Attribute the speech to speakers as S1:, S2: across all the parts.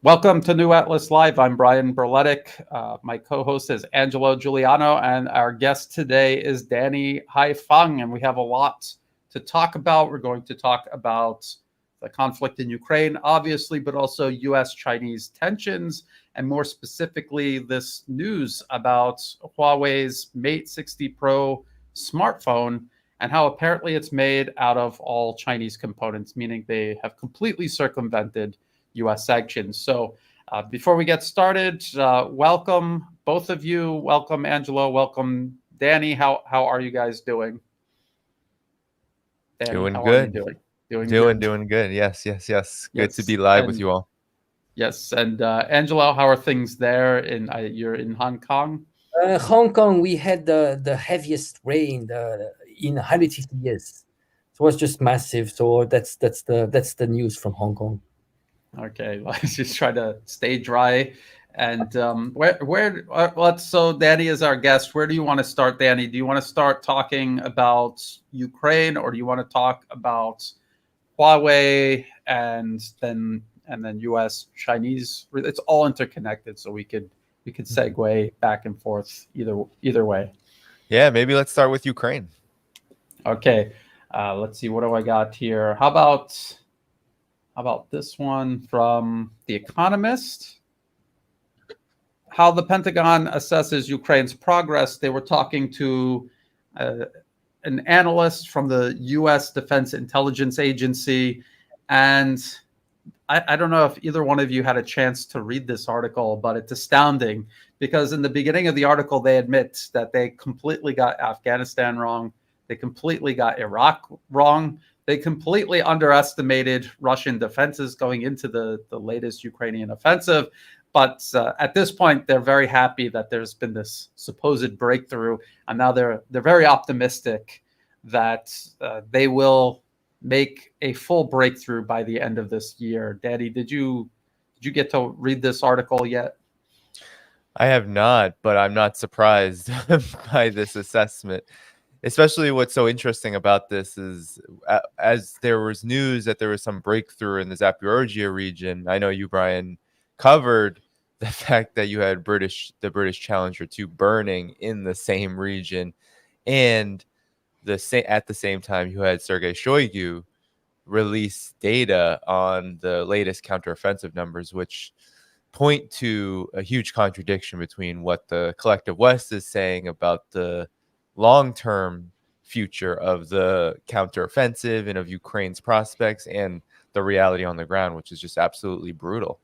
S1: Welcome to New Atlas Live. I'm Brian Berletic. My co-host is Angelo Giuliano, and our guest today is Danny Haiphong, and we have a lot to talk about. We're going to talk about the conflict in Ukraine, obviously, but also U.S.-Chinese tensions, and more specifically, this news about Huawei's Mate 60 Pro smartphone and how apparently it's made out of all Chinese components, meaning they have completely circumvented U.S. sanctions. So before we get started, welcome both of you. Welcome, Angelo. Welcome, Danny. How are you guys doing? Danny,
S2: Doing
S1: how are you
S2: good.
S1: doing? Doing
S2: Doing
S1: good.
S2: doing good. Yes. Good to
S1: Yes,
S2: be live with
S1: and
S2: you all.
S1: yes, and Angelo, how are things there? You're in Hong Kong.
S3: Hong Kong, we had the heaviest rain in 150 years. So it was just massive. So that's the news from Hong Kong.
S1: Okay, let's just try to stay dry. And let's. So Danny is our guest. Where do you want to start, Danny? Do you want to start talking about Ukraine, or do you want to talk about Huawei and then U.S. Chinese? It's all interconnected, so we could segue back and forth either way.
S2: Yeah, maybe let's start with Ukraine.
S1: Okay, let's see. What do I got here? How about this one from The Economist? How the Pentagon assesses Ukraine's progress. They were talking to uh, an analyst from the U.S. Defense Intelligence Agency, and I don't know if either one of you had a chance to read this article, but it's astounding because in the beginning of the article, they admit that they completely got Afghanistan wrong. They completely got Iraq wrong. They completely underestimated Russian defenses going into the latest Ukrainian offensive. But at this point, they're very happy that there's been this supposed breakthrough, and now they're very optimistic that they will make a full breakthrough by the end of this year. Daddy, did you get to read this article yet?
S2: I have not, but I'm not surprised by this assessment. Especially what's so interesting about this is as there was news that there was some breakthrough in the Zaporizhia region. I know you, Brian, covered the fact that you had the British Challenger 2 burning in the same region, and at the same time you had Sergei Shoigu release data on the latest counteroffensive numbers, which point to a huge contradiction between what the collective West is saying about the long-term future of the counteroffensive and of Ukraine's prospects and the reality on the ground, which is just absolutely brutal.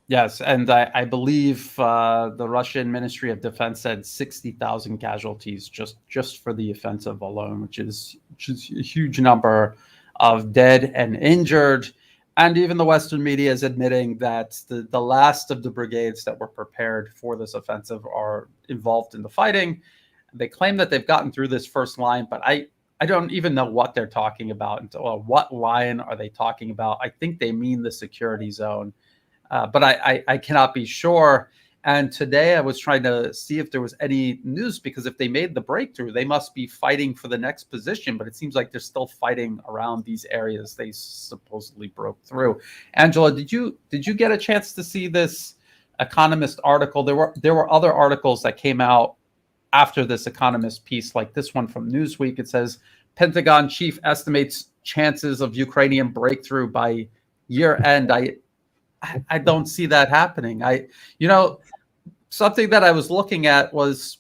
S1: Yes, and I believe the Russian Ministry of Defense said 60,000 casualties just for the offensive alone, which is a huge number of dead and injured. And even the Western media is admitting that the last of the brigades that were prepared for this offensive are involved in the fighting. They claim that they've gotten through this first line, but I don't even know what they're talking about. What line are they talking about? I think they mean the security zone. But I cannot be sure. And today I was trying to see if there was any news, because if they made the breakthrough, they must be fighting for the next position. But it seems like they're still fighting around these areas they supposedly broke through. Angela, did you get a chance to see this Economist article? There were other articles that came out after this Economist piece, like this one from Newsweek. It says Pentagon chief estimates chances of Ukrainian breakthrough by year end. I don't see that happening. Something that I was looking at was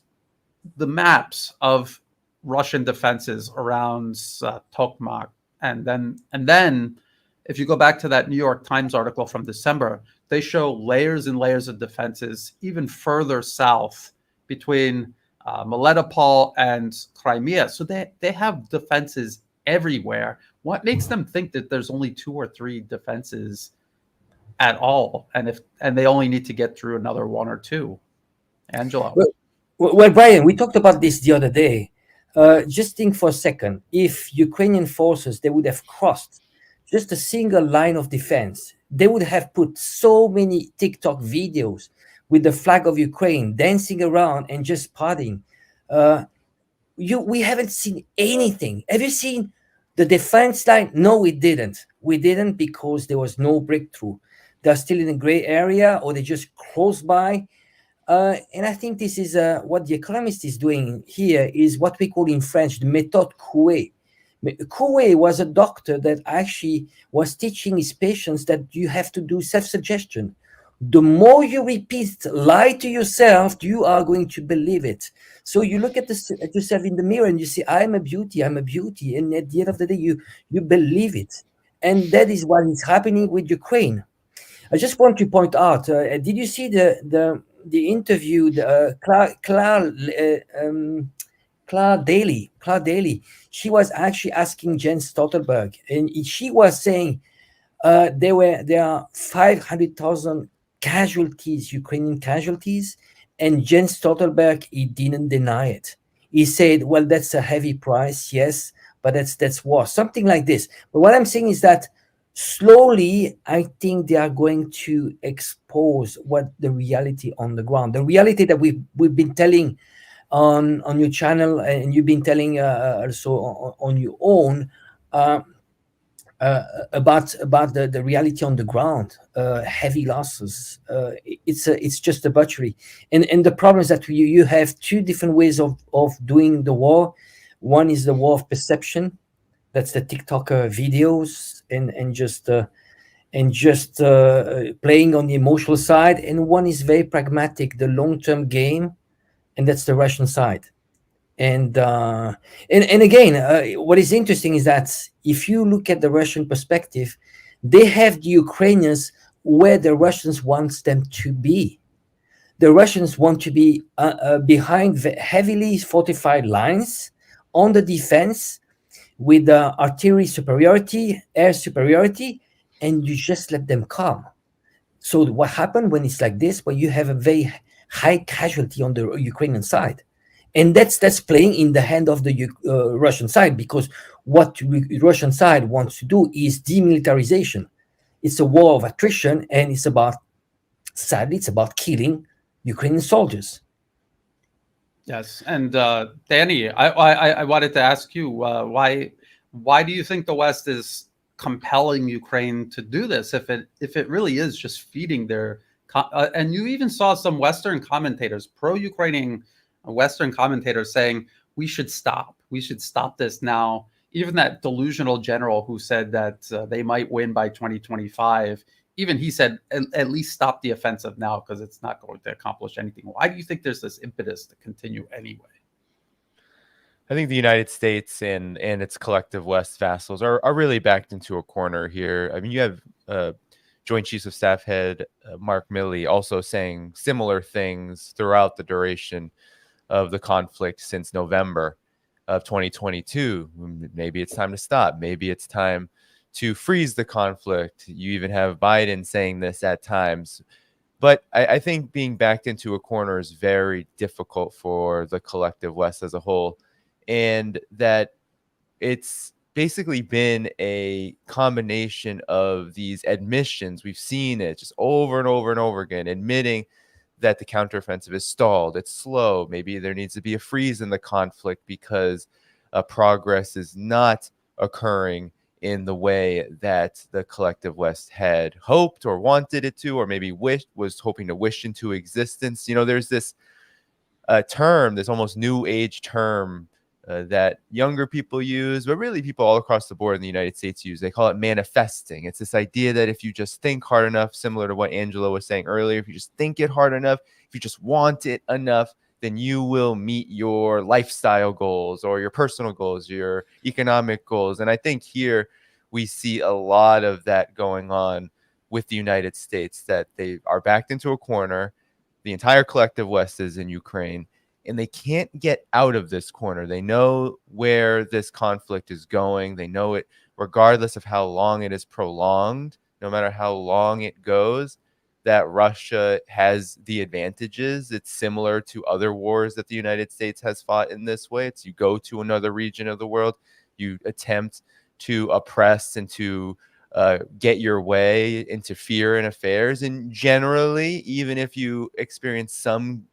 S1: the maps of Russian defenses around Tokmak, and then if you go back to that New York Times article from December, they show layers and layers of defenses even further south between Melitopol and Crimea. So they have defenses everywhere. What makes them think that there's only two or three defenses at all, and they only need to get through another one or two? Angelo.
S3: Well, Brian, we talked about this the other day. Just think for a second. If Ukrainian forces, they would have crossed just a single line of defense, they would have put so many TikTok videos with the flag of Ukraine dancing around and just partying. Uh, we haven't seen anything. Have you seen the defense line? No, we didn't. We didn't because there was no breakthrough. they're still in a gray area, or they just close by. And I think this is what The Economist is doing here is what we call in French the méthode Coué. Coué was a doctor that actually was teaching his patients that you have to do self-suggestion. The more you repeat lie to yourself, you are going to believe it. So you look at yourself in the mirror and you say, I'm a beauty, I'm a beauty. And at the end of the day, you believe it. And that is what is happening with Ukraine. I just want to point out, did you see the interview, Claire Daly? Claire Daly, she was actually asking Jens Stoltenberg, and she was saying there are 500,000 casualties, Ukrainian casualties, and Jens Stoltenberg, he didn't deny it. He said, "Well, that's a heavy price, yes, but that's war," something like this. But what I'm saying is that slowly, I think they are going to expose what the reality on the ground, the reality that we've been telling on your channel, and you've been telling also on your own. About the reality on the ground, heavy losses. It's just a butchery, and the problem is that you have two different ways of doing the war. One is the war of perception, that's the TikToker videos and just playing on the emotional side, and one is very pragmatic, the long-term game, and that's the Russian side. And again, what is interesting is that if you look at the Russian perspective, they have the Ukrainians where the Russians want them to be. The Russians want to be behind the heavily fortified lines on the defense with artillery superiority, air superiority, and you just let them come. So what happened when it's like this? Well, you have a very high casualty on the Ukrainian side, and that's playing in the hand of the Russian side, because what Russian side wants to do is demilitarization. It's a war of attrition, and sadly, it's about killing Ukrainian soldiers.
S1: Yes, and Danny, I wanted to ask you why do you think the West is compelling Ukraine to do this if it really is just feeding their and you even saw some Western commentators, pro-Ukrainian Western commentators, saying we should stop this now. Even that delusional general who said that they might win by 2025, even he said at least stop the offensive now because it's not going to accomplish anything. Why do you think there's this impetus to continue anyway?
S2: I think the United States and its collective West vassals are really backed into a corner here. I mean, you have Joint Chiefs of Staff head Mark Milley also saying similar things throughout the duration of the conflict since November of 2022. Maybe it's time to stop. Maybe it's time to freeze the conflict. You even have Biden saying this at times. But I think being backed into a corner is very difficult for the collective West as a whole. And that it's basically been a combination of these admissions. We've seen it just over and over and over again, admitting that the counteroffensive is stalled, it's slow. Maybe there needs to be a freeze in the conflict because progress is not occurring in the way that the collective West had hoped or wanted it to, or maybe was hoping to wish into existence. You know, there's this term, this almost new age term that younger people use, but really people all across the board in the United States use. They call it manifesting. It's this idea that if you just think hard enough, similar to what Angela was saying earlier, if you just think it hard enough, if you just want it enough, then you will meet your lifestyle goals or your personal goals, your economic goals. And I think here we see a lot of that going on with the United States, that they are backed into a corner. The entire collective West is in Ukraine, and they can't get out of this corner. They know where this conflict is going. They know it regardless of how long it is prolonged, no matter how long it goes, that Russia has the advantages. It's similar to other wars that the United States has fought in this way. It's you go to another region of the world, you attempt to oppress and to get your way, interfere in affairs. And generally, even if you experience some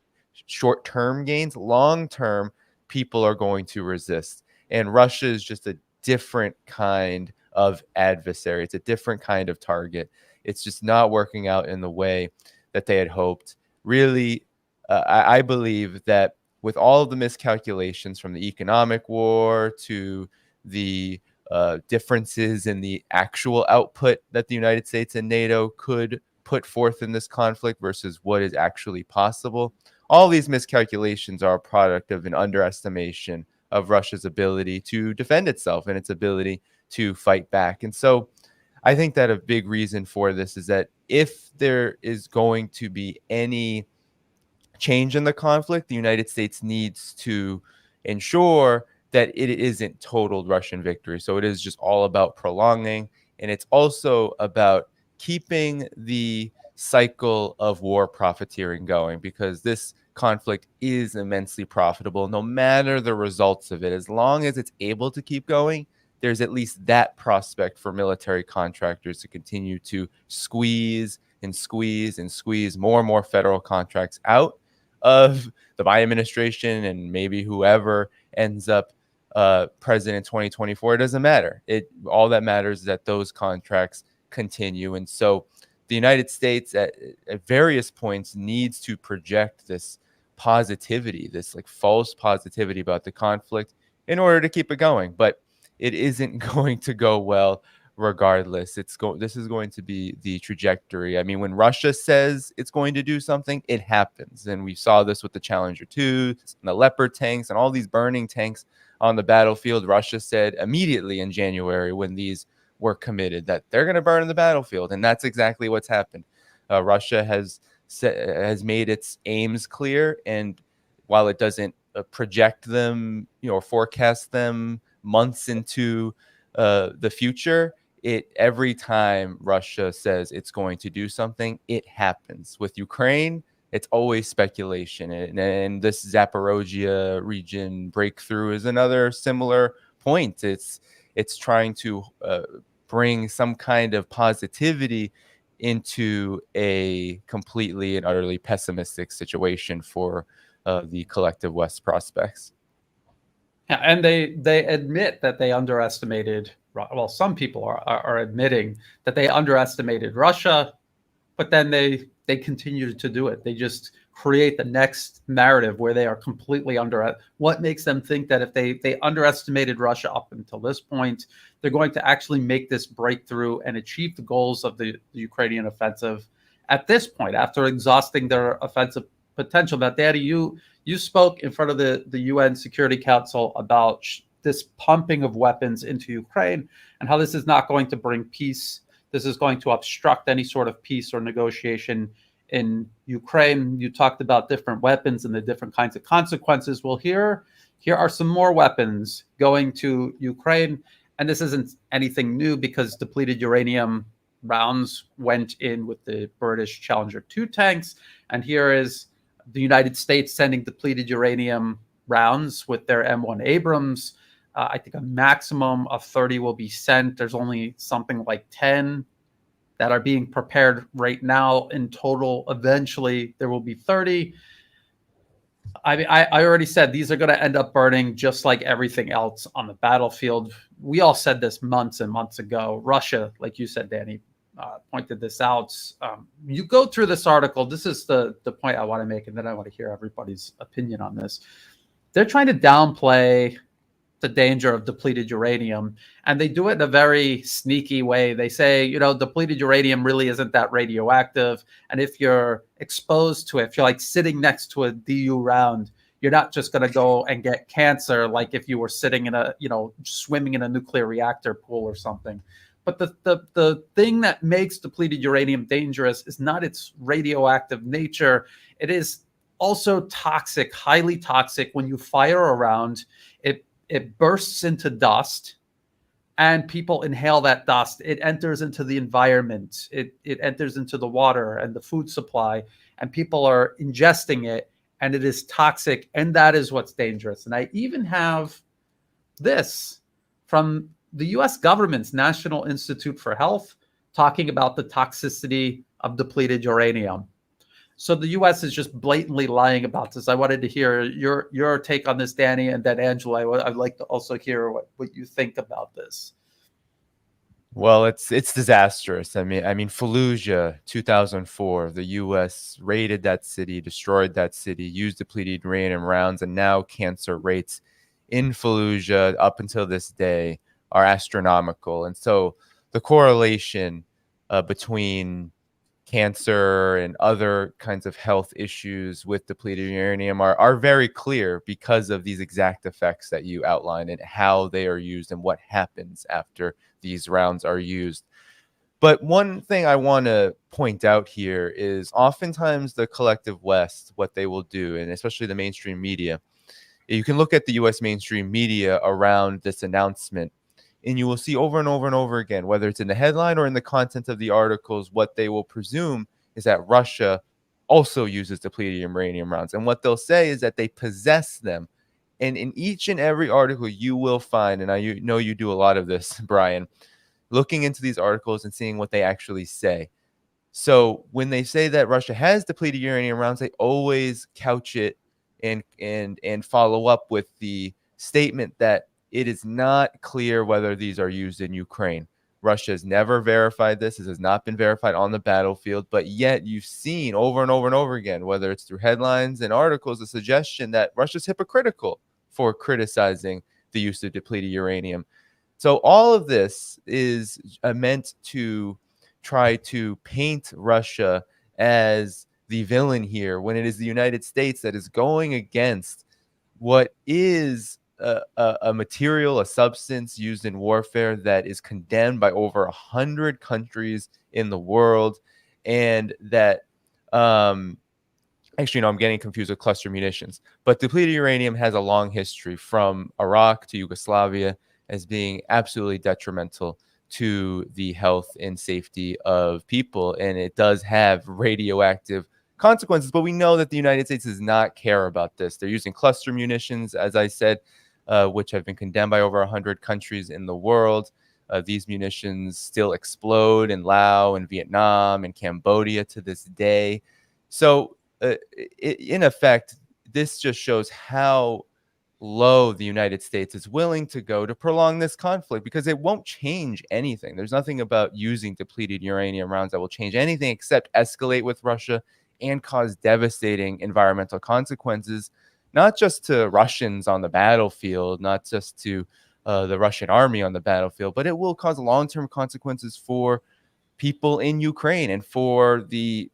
S2: short-term gains, long-term, people are going to resist. And Russia is just a different kind of adversary. It's a different kind of target. It's just not working out in the way that they had hoped. Really, I believe that with all of the miscalculations, from the economic war to the differences in the actual output that the United States and NATO could put forth in this conflict versus what is actually possible, all these miscalculations are a product of an underestimation of Russia's ability to defend itself and its ability to fight back. And so I think that a big reason for this is that if there is going to be any change in the conflict, the United States needs to ensure that it isn't total Russian victory. So it is just all about prolonging, and it's also about keeping the cycle of war profiteering going, because this conflict is immensely profitable no matter the results of it. As long as it's able to keep going, there's at least that prospect for military contractors to continue to squeeze and squeeze and squeeze more and more federal contracts out of the Biden administration and maybe whoever ends up president in 2024. It doesn't matter. All that matters is that those contracts continue. And so the United States at various points needs to project this positivity, this like false positivity about the conflict in order to keep it going. But it isn't going to go well regardless. This is going to be the trajectory. I mean, when Russia says it's going to do something, it happens. And we saw this with the Challenger 2 and the Leopard tanks and all these burning tanks on the battlefield. Russia said immediately in January, when these were committed, that they're going to burn the battlefield. And that's exactly what's happened. Russia has made its aims clear. And while it doesn't project them, or forecast them months into the future, every time Russia says it's going to do something, it happens. With Ukraine, it's always speculation. And this Zaporozhye region breakthrough is another similar point. It's trying to bring some kind of positivity into a completely and utterly pessimistic situation for the collective West prospects.
S1: Yeah, and they admit that they underestimated. Well, some people are admitting that they underestimated Russia, but then they continue to do it. They just create the next narrative where they are completely under. What makes them think that if they underestimated Russia up until this point, they're going to actually make this breakthrough and achieve the goals of the Ukrainian offensive at this point, after exhausting their offensive potential? Now, Danny, you spoke in front of the UN Security Council about this pumping of weapons into Ukraine and how this is not going to bring peace. This is going to obstruct any sort of peace or negotiation in Ukraine. You talked about different weapons and the different kinds of consequences. Well, here are some more weapons going to Ukraine. And this isn't anything new, because depleted uranium rounds went in with the British Challenger 2 tanks. And here is the United States sending depleted uranium rounds with their M1 Abrams. I think a maximum of 30 will be sent. There's only something like 10 that are being prepared right now in total. Eventually, there will be 30. I mean, I already said these are going to end up burning just like everything else on the battlefield. We all said this months and months ago. Russia, like you said, Danny, pointed this out. You go through this article. This is the point I want to make, and then I want to hear everybody's opinion on this. They're trying to downplay the danger of depleted uranium, and they do it in a very sneaky way. They say, depleted uranium really isn't that radioactive, and if you're exposed to it, if you're like sitting next to a DU round, you're not just going to go and get cancer like if you were sitting in swimming in a nuclear reactor pool or something. But the thing that makes depleted uranium dangerous is not its radioactive nature. It is also toxic, highly toxic. When you fire around, it bursts into dust, and people inhale that dust. It enters into the environment. It enters into the water and the food supply, and people are ingesting it, and it is toxic, and that is what's dangerous. And I even have this from the U.S. government's National Institute for Health talking about the toxicity of depleted uranium. So the U.S. is just blatantly lying about this. I wanted to hear your take on this, Danny, and then Angela, I'd like to also hear what you think about this.
S2: Well, it's disastrous. I mean, Fallujah, 2004, the U.S. raided that city, destroyed that city, used depleted uranium rounds, and now cancer rates in Fallujah up until this day are astronomical. And so the correlation between cancer and other kinds of health issues with depleted uranium are very clear because of these exact effects that you outlined and how they are used and what happens after these rounds are used. But one thing I want to point out here is oftentimes the collective West, what they will do, and especially the mainstream media, you can look at the US mainstream media around this announcement, and you will see over and over and over again, whether it's in the headline or in the content of the articles, what they will presume is that Russia also uses depleted uranium rounds. And what they'll say is that they possess them. And in each and every article, you will find, and I know you do a lot of this, Brian, looking into these articles and seeing what they actually say. So when they say that Russia has depleted uranium rounds, they always couch it and follow up with the statement that it is not clear whether these are used in Ukraine. Russia has never verified this. This has not been verified on the battlefield, but yet you've seen over and over and over again, whether it's through headlines and articles, a suggestion that Russia's hypocritical for criticizing the use of depleted uranium. So all of this is meant to try to paint Russia as the villain here when it is the United States that is going against what is a material, a substance used in warfare that is condemned by over 100 countries in the world, and that actually, no, I'm getting confused with cluster munitions. But depleted uranium has a long history from Iraq to Yugoslavia as being absolutely detrimental to the health and safety of people. And it does have radioactive consequences. But we know that the United States does not care about this. They're using cluster munitions, as I said, which have been condemned by over 100 countries in the world. These munitions still explode in Laos and Vietnam and Cambodia to this day. So, in effect, this just shows how low the United States is willing to go to prolong this conflict, because it won't change anything. There's nothing about using depleted uranium rounds that will change anything except escalate with Russia and cause devastating environmental consequences, not just to Russians on the battlefield, not just to the Russian army on the battlefield, but it will cause long-term consequences for people in Ukraine and for the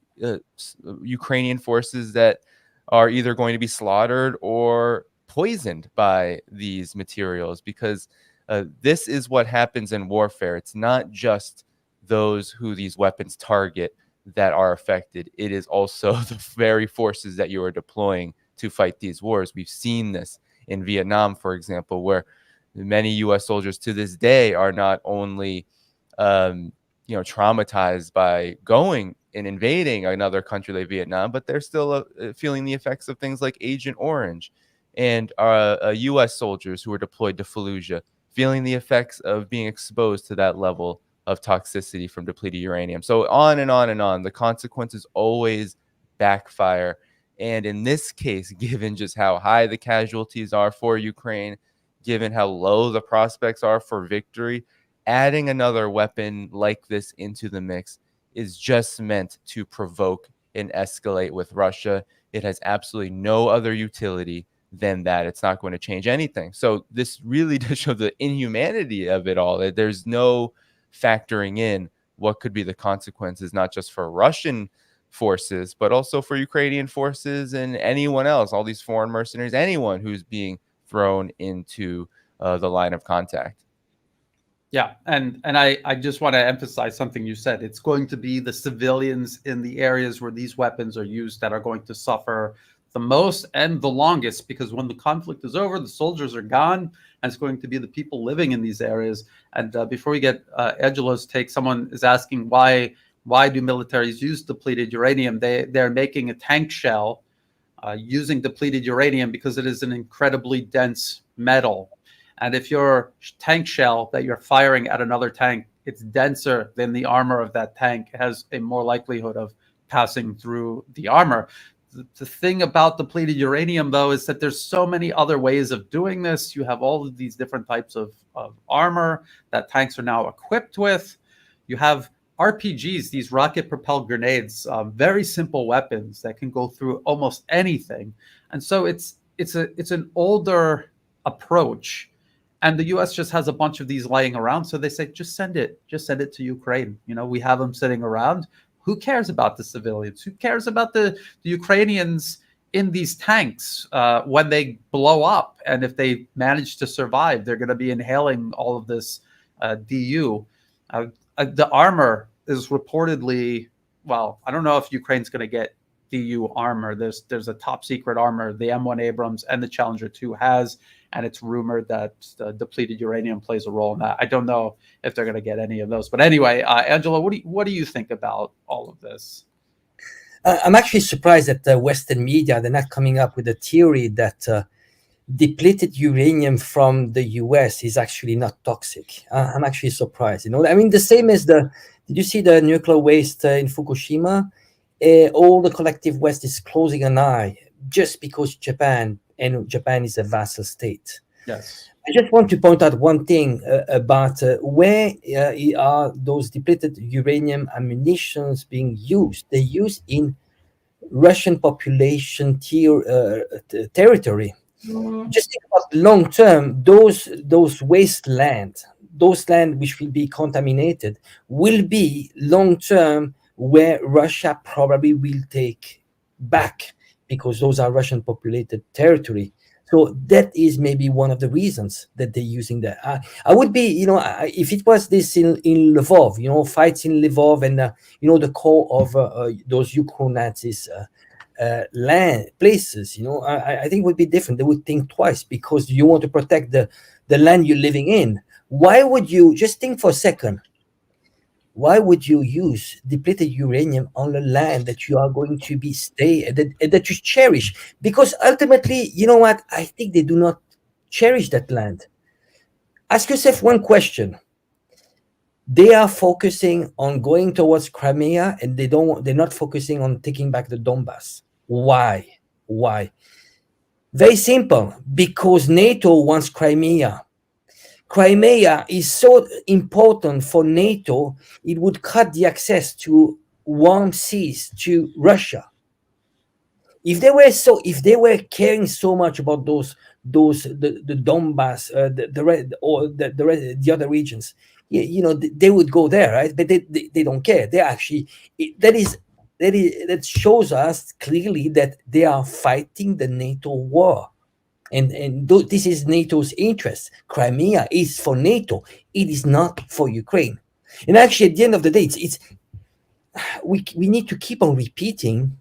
S2: Ukrainian forces that are either going to be slaughtered or poisoned by these materials, because this is what happens in warfare. It's not just those who these weapons target that are affected. It is also the very forces that you are deploying to fight these wars. We've seen this in Vietnam, for example, where many U.S. soldiers to this day are not only traumatized by going and invading another country like Vietnam, but they're still feeling the effects of things like Agent Orange, and U.S. soldiers who were deployed to Fallujah feeling the effects of being exposed to that level of toxicity from depleted uranium. So on and on and on. The consequences always backfire. And in this case, given just how high the casualties are for Ukraine, given how low the prospects are for victory, adding another weapon like this into the mix is just meant to provoke and escalate with Russia. It has absolutely no other utility than that. It's not going to change anything. So this really does show the inhumanity of it all. There's no factoring in what could be the consequences, not just for Russian forces, but also for Ukrainian forces and anyone else, all these foreign mercenaries, anyone who's being thrown into the line of contact.
S1: Yeah, and I just want to emphasize something you said. It's going to be the civilians in the areas where these weapons are used that are going to suffer the most and the longest, because when the conflict is over, the soldiers are gone, and it's going to be the people living in these areas. And before we get Angelo's take, someone is asking why do militaries use depleted uranium? They're making a tank shell using depleted uranium because it is an incredibly dense metal. And if your tank shell that you're firing at another tank, it's denser than the armor of that tank, it has a more likelihood of passing through the armor. the thing about depleted uranium, though, is that there's so many other ways of doing this. You have all of these different types of armor that tanks are now equipped with. You have RPGs, these rocket-propelled grenades, very simple weapons that can go through almost anything. And so it's an older approach, and the U.S. just has a bunch of these lying around. So they say, just send it to Ukraine. We have them sitting around. Who cares about the civilians? Who cares about the Ukrainians in these tanks when they blow up? And if they manage to survive, they're going to be inhaling all of this DU. The armor is reportedly, well, I don't know if Ukraine's going to get DU armor. There's a top secret armor the M1 Abrams and the Challenger 2 has, and it's rumored that depleted uranium plays a role in that. I don't know if they're going to get any of those. But anyway, Angela, what do you think about all of this?
S3: I'm actually surprised that the Western media, they're not coming up with a theory that depleted uranium from the US is actually not toxic. I'm actually surprised. I mean, the same as did you see the nuclear waste in Fukushima? All the collective West is closing an eye just because Japan is a vassal state.
S1: Yes.
S3: I just want to point out one thing about where are those depleted uranium ammunitions being used. They're used in Russian population territory. Just think about long term, those wasteland, those land which will be contaminated, will be long term where Russia probably will take back, because those are Russian populated territory. So that is maybe one of the reasons that they're using that. I would be, if it was this in Lvov, fights in Lvov and, the core of those Ukraine Nazis land places, I think it would be different. They would think twice, because you want to protect the land you're living in. Why would you, just think for a second, why would you use depleted uranium on the land that you are going to be that you cherish? Because ultimately, you know what? I think they do not cherish that land. Ask yourself one question. They are focusing on going towards Crimea, and they're not focusing on taking back the Donbass. Why? Very simple. Because NATO wants Crimea. Crimea is so important for NATO, it would cut the access to warm seas to Russia. If they were caring so much about the Donbass, the other regions, they would go there, right? But they don't care. They actually that shows us clearly that they are fighting the NATO war. And this is NATO's interest. Crimea is for NATO. It is not for Ukraine. And actually, at the end of the day, we need to keep on repeating,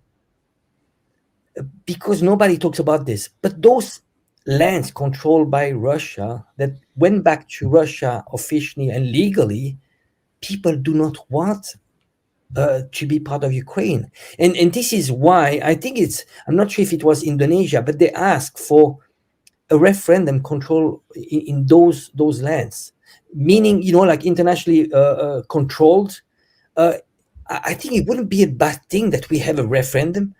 S3: because nobody talks about this. But those lands controlled by Russia that went back to Russia officially and legally, people do not want to be part of Ukraine. And this is why I think I'm not sure if it was Indonesia, but they asked for a referendum control in those lands, meaning, like internationally controlled. I think it wouldn't be a bad thing that we have a referendum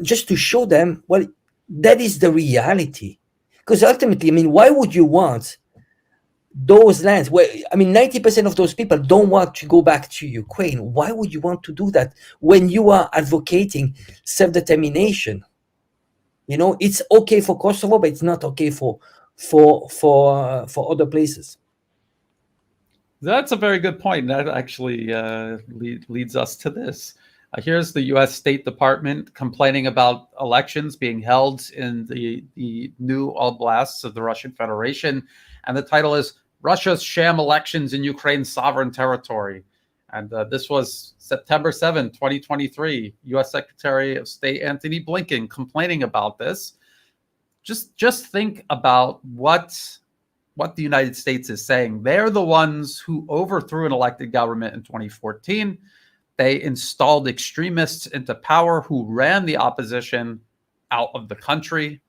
S3: just to show them, well, that is the reality. Because ultimately, I mean, why would you want those lands where, 90% of those people don't want to go back to Ukraine? Why would you want to do that when you are advocating self-determination? It's okay for Kosovo, but it's not okay for other places.
S1: That's a very good point. That actually leads us to this. Here's the U.S. State Department complaining about elections being held in the new oblasts of the Russian Federation. And the title is Russia's Sham Elections in Ukraine's Sovereign Territory. And this was September 7, 2023. U.S. Secretary of State Antony Blinken complaining about this. Just think about what the United States is saying. They're the ones who overthrew an elected government in 2014. They installed extremists into power who ran the opposition out of the country,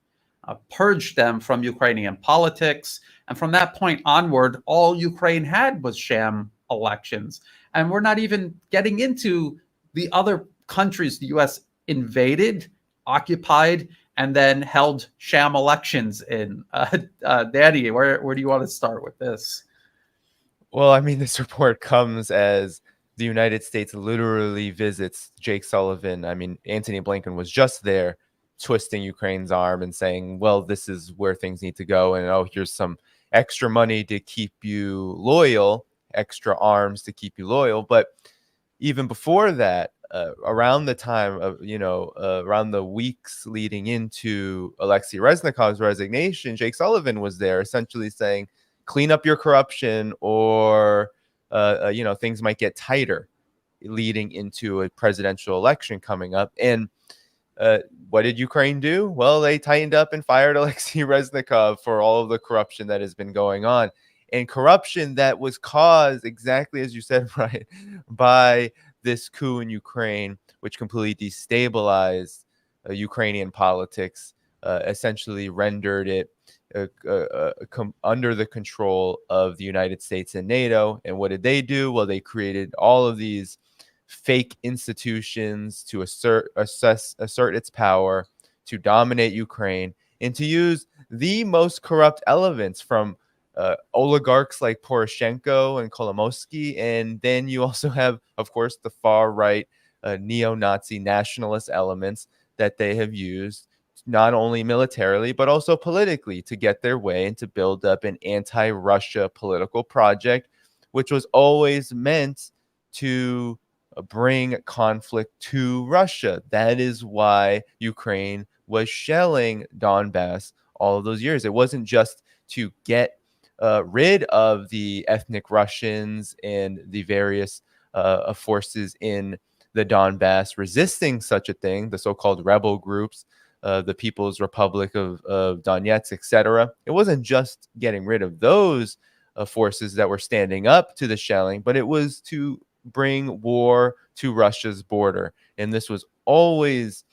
S1: purged them from Ukrainian politics. And from that point onward, all Ukraine had was sham elections. And we're not even getting into the other countries the U.S. invaded occupied and then held sham elections in. Danny, where do you want to start with this?
S2: Well, I mean, this report comes as the United States literally visits Jake Sullivan. I mean, Antony Blinken was just there twisting Ukraine's arm and saying, well, this is where things need to go. And oh, here's some extra money to keep you loyal, extra arms to keep you loyal. But even before that, around the time of, around the weeks leading into Alexei Reznikov's resignation, Jake Sullivan was there essentially saying, clean up your corruption or, things might get tighter leading into a presidential election coming up. And what did Ukraine do? Well, they tightened up and fired Alexei Reznikov for all of the corruption that has been going on. And corruption that was caused, exactly as you said, Brian, by this coup in Ukraine, which completely destabilized Ukrainian politics, essentially rendered it under the control of the United States and NATO. And what did they do? Well, they created all of these fake institutions to assert its power, to dominate Ukraine, and to use the most corrupt elements from oligarchs like Poroshenko and Kolomoisky. And then you also have, of course, the far right neo-Nazi nationalist elements that they have used not only militarily, but also politically to get their way and to build up an anti-Russia political project, which was always meant to bring conflict to Russia. That is why Ukraine was shelling Donbass all of those years. It wasn't just to get rid of the ethnic Russians and the various forces in the Donbass resisting such a thing, the so-called rebel groups, the People's Republic of Donetsk, etc. It wasn't just getting rid of those forces that were standing up to the shelling, but it was to bring war to Russia's border. And this was always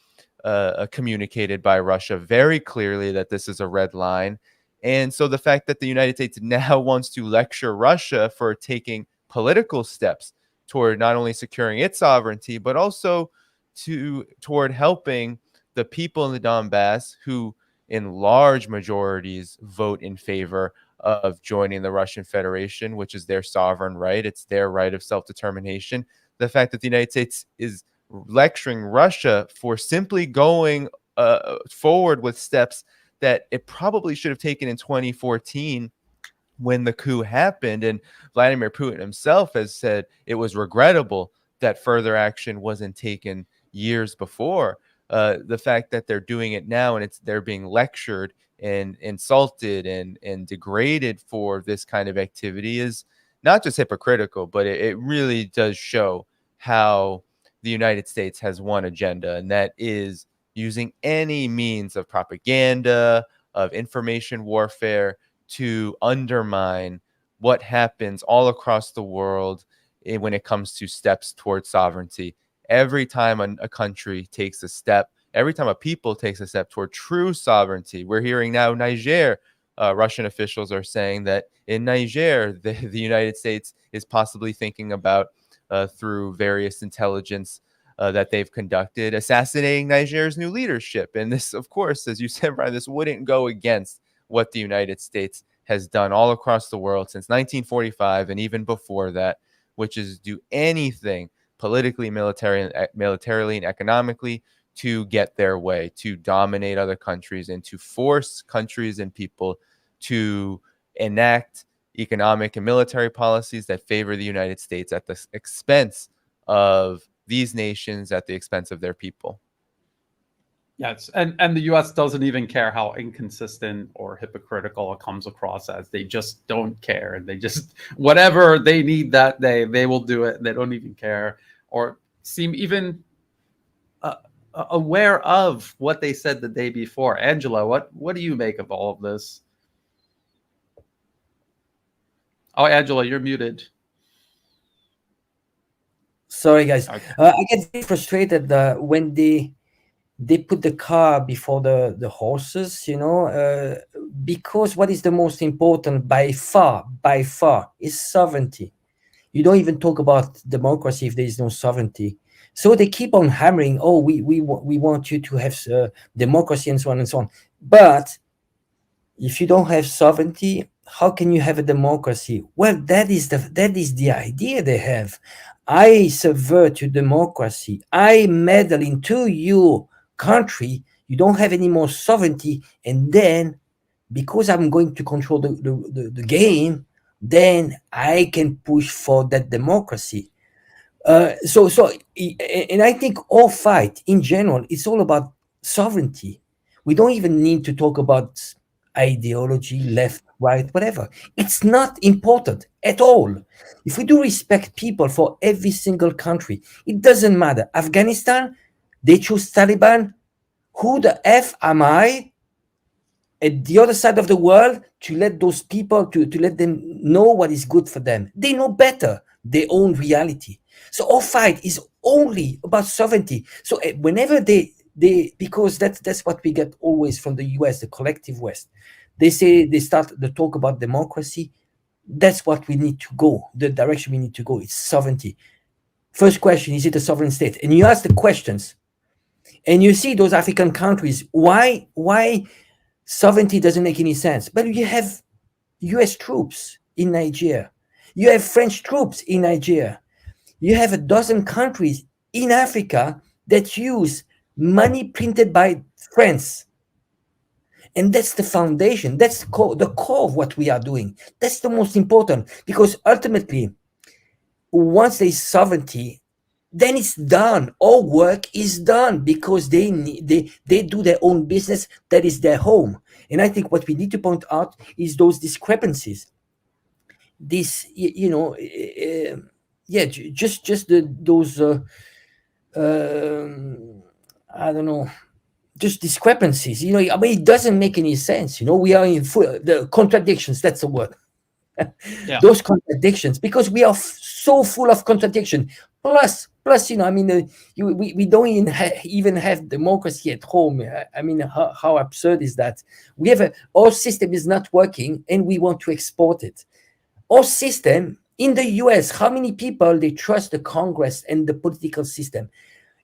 S2: communicated by Russia very clearly that this is a red line. And so the fact that the United States now wants to lecture Russia for taking political steps toward not only securing its sovereignty, but also toward helping the people in the Donbass who in large majorities vote in favor of joining the Russian Federation, which is their sovereign right. It's their right of self-determination. The fact that the United States is lecturing Russia for simply going forward with steps that it probably should have taken in 2014 when the coup happened. And Vladimir Putin himself has said it was regrettable that further action wasn't taken years before. The fact that they're doing it now and they're being lectured and insulted and degraded for this kind of activity is not just hypocritical, but it really does show how the United States has one agenda, and that is using any means of propaganda, of information warfare to undermine what happens all across the world when it comes to steps towards sovereignty. Every time a country takes a step, every time a people takes a step toward true sovereignty, we're hearing now Niger, Russian officials are saying that in Niger, the United States is possibly thinking about, through various intelligence that they've conducted, assassinating Niger's new leadership. And this, of course, as you said, Brian, this wouldn't go against what the United States has done all across the world since 1945 and even before that, which is do anything politically, militarily, and economically to get their way, to dominate other countries and to force countries and people to enact economic and military policies that favor the United States at the expense of these nations, at the expense of their people.
S1: Yes, and the U.S. doesn't even care how inconsistent or hypocritical it comes across as. They just don't care, and they just whatever they need that day, they will do it. They don't even care or seem even aware of what they said the day before. Angela, what do you make of all of this? Oh, Angela, you're muted.
S3: Sorry, guys. Okay. I get very frustrated when they put the car before the horses, because what is the most important by far is sovereignty. You don't even talk about democracy if there is no sovereignty. So they keep on hammering, oh, we want you to have democracy and so on and so on. But if you don't have sovereignty, how can you have a democracy? Well, that is the idea they have. I subvert your democracy. I meddle into your country. You don't have any more sovereignty, and then because I'm going to control the game, then I can push for that democracy. And I think all fight in general, it's all about sovereignty. We don't even need to talk about ideology, left, right, whatever. It's not important at all. If we do respect people for every single country, it doesn't matter. Afghanistan, they choose Taliban. Who the F am I at the other side of the world to let those people to let them know what is good for them? They know better their own reality. So our fight is only about sovereignty. So whenever they because that's what we get always from the US, the collective West. They say they start the talk about democracy. That's what we need to go. The direction we need to go is sovereignty. First question: is it a sovereign state? And you ask the questions, and you see those African countries. Why sovereignty doesn't make any sense? But you have US troops in Nigeria. You have French troops in Nigeria. You have a dozen countries in Africa that use money printed by France. And that's the foundation. That's the core of what we are doing. That's the most important, because ultimately, once there is sovereignty, then it's done. All work is done because they do their own business. That is their home. And I think what we need to point out is those discrepancies. This, those I don't know, just discrepancies. I mean, it doesn't make any sense. We are in the contradictions. That's the word.
S1: Yeah.
S3: Those contradictions, because we are so full of contradiction. Plus, I mean, we don't even have democracy at home. I mean, how absurd is that? We have our system is not working, and we want to export it. Our system in the US, how many people they trust the Congress and the political system?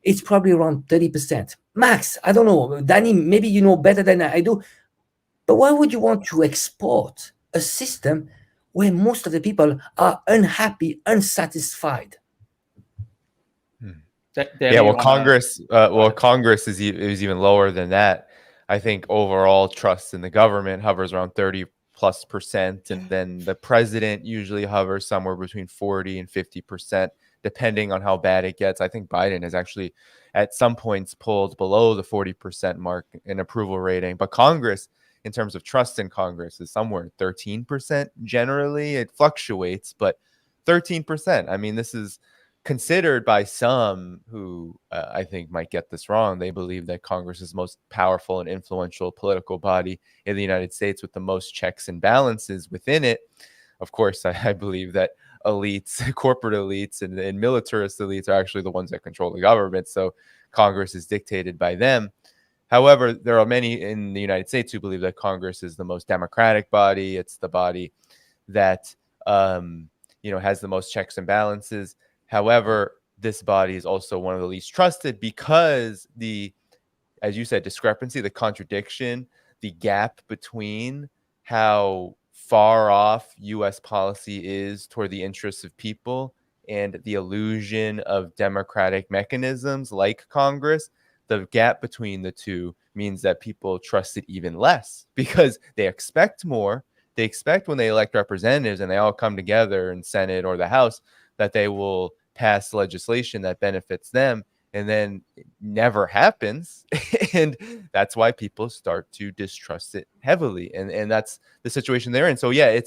S3: It's probably around 30%. Max, I don't know. Danny, maybe you know better than I do. But why would you want to export a system where most of the people are unhappy, unsatisfied?
S2: Yeah, well, Congress is even lower than that. I think overall trust in the government hovers around 30+%, and then the president usually hovers somewhere between 40 and 50%, depending on how bad it gets. I think Biden has actually at some points pulled below the 40% mark in approval rating, but Congress, in terms of trust in Congress, is somewhere 13% generally. It fluctuates, but 13%. I mean, this is considered by some who I think might get this wrong. They believe that Congress is the most powerful and influential political body in the United States with the most checks and balances within it. Of course, I believe that elites, corporate elites, and militarist elites are actually the ones that control the government. So Congress is dictated by them. However, there are many in the United States who believe that Congress is the most democratic body. It's the body that has the most checks and balances. However, this body is also one of the least trusted because as you said, discrepancy, the contradiction, the gap between how far off U.S. policy is toward the interests of people and the illusion of democratic mechanisms like Congress. The gap between the two means that people trust it even less because they expect more. They expect when they elect representatives and they all come together in Senate or the House that they will pass legislation that benefits them, and then it never happens. And that's why people start to distrust it heavily. And that's the situation they're in. So yeah,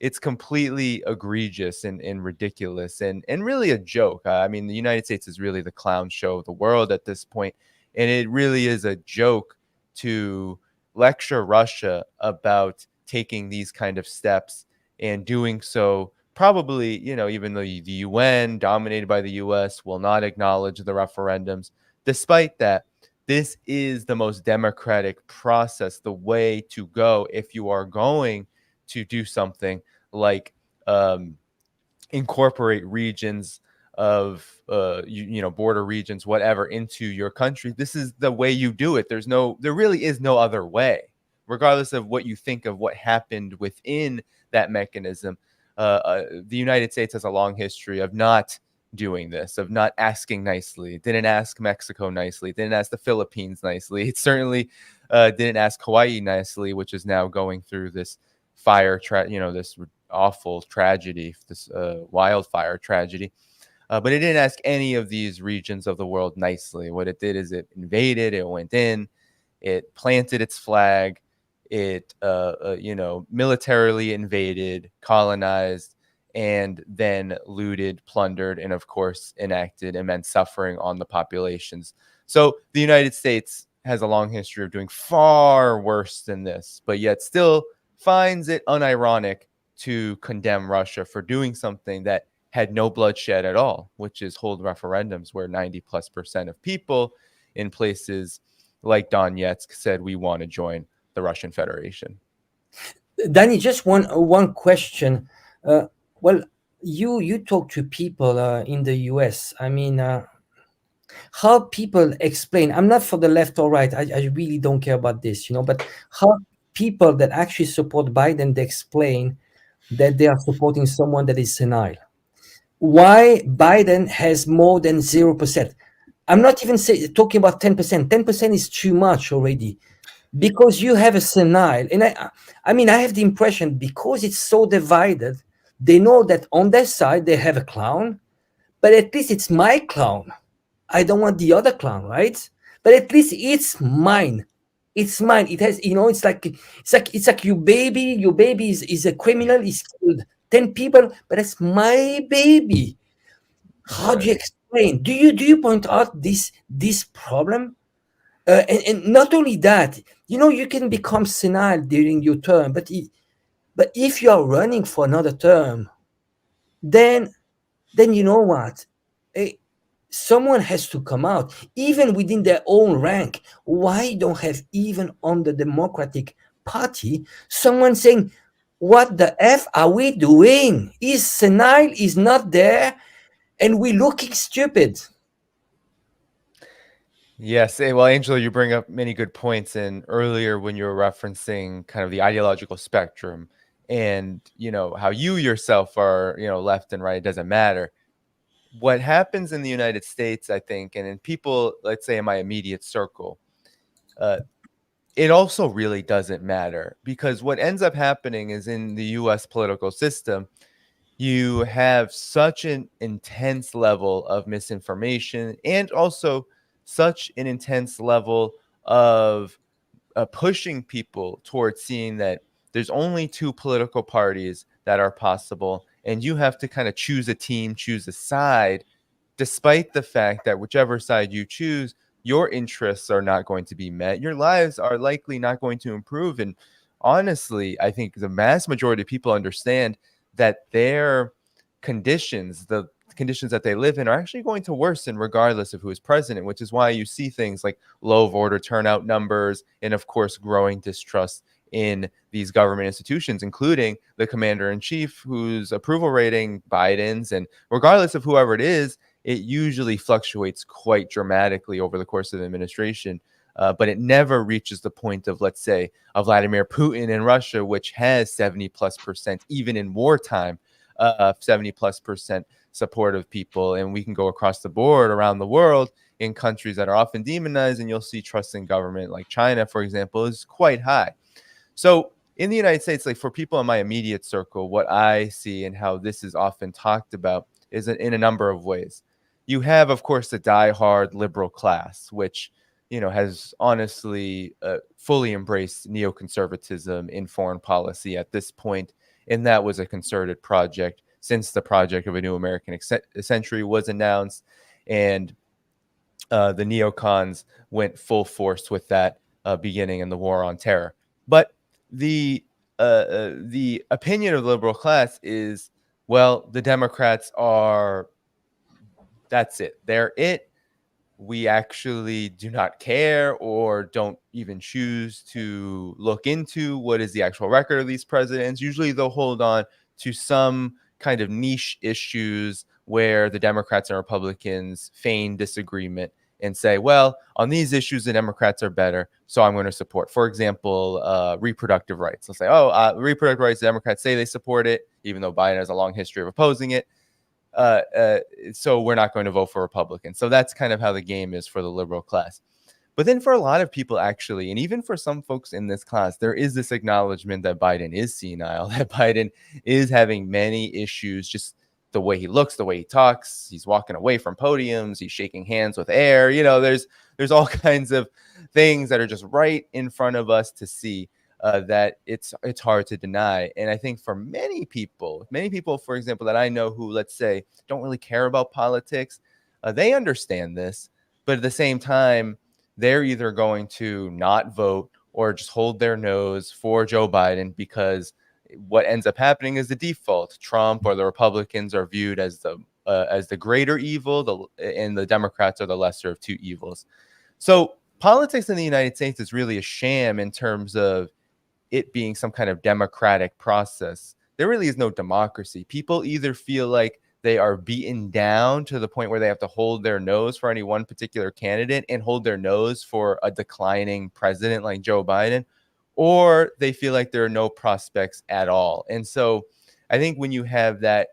S2: it's completely egregious and ridiculous and really a joke. I mean, the United States is really the clown show of the world at this point. And it really is a joke to lecture Russia about taking these kind of steps and doing so. Probably, even though the UN, dominated by the US, will not acknowledge the referendums. Despite that, this is the most democratic process, the way to go if you are going to do something like incorporate regions of border regions, whatever, into your country. This is the way you do it. There really is no other way, regardless of what you think of what happened within that mechanism. The United States has a long history of not doing this, of not asking nicely. It didn't ask Mexico nicely. It didn't ask the Philippines nicely. It certainly didn't ask Hawaii nicely, which is now going through this this awful tragedy, this wildfire tragedy. But it didn't ask any of these regions of the world nicely. What it did is it invaded, it went in, it planted its flag, it militarily invaded, colonized, and then looted, plundered, and of course enacted immense suffering on the populations. So the United States has a long history of doing far worse than this, but yet still finds it unironic to condemn Russia for doing something that had no bloodshed at all, which is hold referendums where 90+% of people in places like Donetsk said we want to join the Russian Federation.
S3: Danny, just one question. Well, you talk to people in the US. I mean, how people explain. I'm not for the left or right. I really don't care about this, but how people that actually support Biden, they explain that they are supporting someone that is senile. Why Biden has more than 0%? I'm not even talking about 10%. 10% is too much already, because you have a senile. And I mean, I have the impression, because it's so divided, they know that on their side they have a clown, but at least it's my clown. I don't want the other clown, right? But at least it's mine. It's mine. It has, it's like your baby. Your baby is a criminal. He's killed 10 people, but it's my baby. How do you explain? Do you point out this problem? And not only that, you can become senile during your term, but if you are running for another term, then you know what? Someone has to come out, even within their own rank. Why don't have, even on the Democratic Party, someone saying, what the F are we doing? Is senile is not there, and we're looking stupid.
S2: Yes. Well, Angelo, you bring up many good points. And earlier, when you were referencing kind of the ideological spectrum and, how you yourself are, left and right, it doesn't matter. What happens in the United States, I think, and in people, let's say in my immediate circle, it also really doesn't matter, because what ends up happening is in the US political system, you have such an intense level of misinformation and also such an intense level of pushing people towards seeing that there's only two political parties that are possible, and you have to kind of choose a team, choose a side, despite the fact that whichever side you choose, your interests are not going to be met. Your lives are likely not going to improve. And honestly, I think the vast majority of people understand that their conditions, the conditions that they live in, are actually going to worsen regardless of who is president, which is why you see things like low voter turnout numbers and, of course, growing distrust in these government institutions, including the commander-in-chief, whose approval rating, Biden's, and regardless of whoever it is, it usually fluctuates quite dramatically over the course of the administration. But it never reaches the point of, let's say, of Vladimir Putin in Russia, which has 70+%, even in wartime, 70+% support of people. And we can go across the board around the world in countries that are often demonized, and you'll see trust in government, like China, for example, is quite high. So in the United States, like for people in my immediate circle, what I see and how this is often talked about is in a number of ways. You have, of course, the diehard liberal class, which has honestly fully embraced neoconservatism in foreign policy at this point, and that was a concerted project since the project of a new American century was announced, and the neocons went full force with that beginning in the war on terror. But the opinion of the liberal class is, well, the Democrats are, that's it. They're it. We actually do not care or don't even choose to look into what is the actual record of these presidents. Usually they'll hold on to some kind of niche issues where the Democrats and Republicans feign disagreement and say, well, on these issues, the Democrats are better, so I'm going to support. For example, reproductive rights. They'll say, reproductive rights, the Democrats say they support it, even though Biden has a long history of opposing it. So we're not going to vote for Republicans. So that's kind of how the game is for the liberal class. But then for a lot of people, actually, and even for some folks in this class, there is this acknowledgement that Biden is senile, that Biden is having many issues, just the way he looks, the way he talks. He's walking away from podiums. He's shaking hands with air. There's all kinds of things that are just right in front of us to see, that it's hard to deny. And I think for many people, for example, that I know who, let's say, don't really care about politics, they understand this. But at the same time, they're either going to not vote or just hold their nose for Joe Biden, because what ends up happening is the default. Trump or the Republicans are viewed as the greater evil, and the Democrats are the lesser of two evils. So politics in the United States is really a sham in terms of it being some kind of democratic process. There really is no democracy. People either feel like they are beaten down to the point where they have to hold their nose for any one particular candidate and hold their nose for a declining president like Joe Biden, or they feel like there are no prospects at all. And so I think when you have that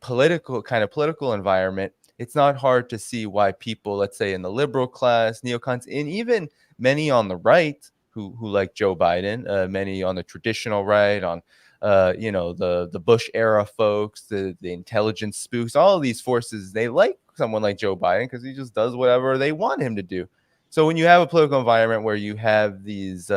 S2: political environment, it's not hard to see why people, let's say in the liberal class, neocons, and even many on the right who like Joe Biden, many on the traditional right, on the Bush era folks, the intelligence spooks, all of these forces, they like someone like Joe Biden because he just does whatever they want him to do. So when you have a political environment where you have these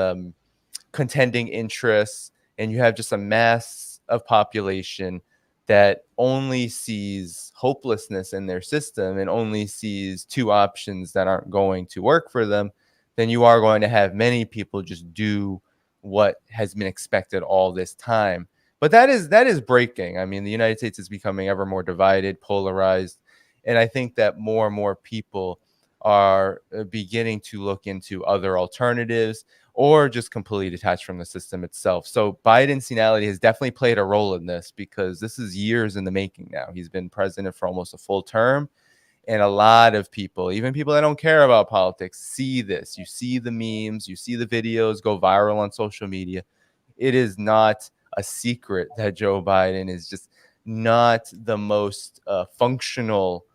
S2: contending interests and you have just a mass of population that only sees hopelessness in their system and only sees two options that aren't going to work for them, then you are going to have many people just do what has been expected all this time. But that is breaking. I mean, the United States is becoming ever more divided, polarized, and I think that more and more people are beginning to look into other alternatives or just completely detached from the system itself. So Biden's senility has definitely played a role in this, because this is years in the making now. He's been president for almost a full term. And a lot of people, even people that don't care about politics, see this. You see the memes, you see the videos go viral on social media. It is not a secret that Joe Biden is just not the most functional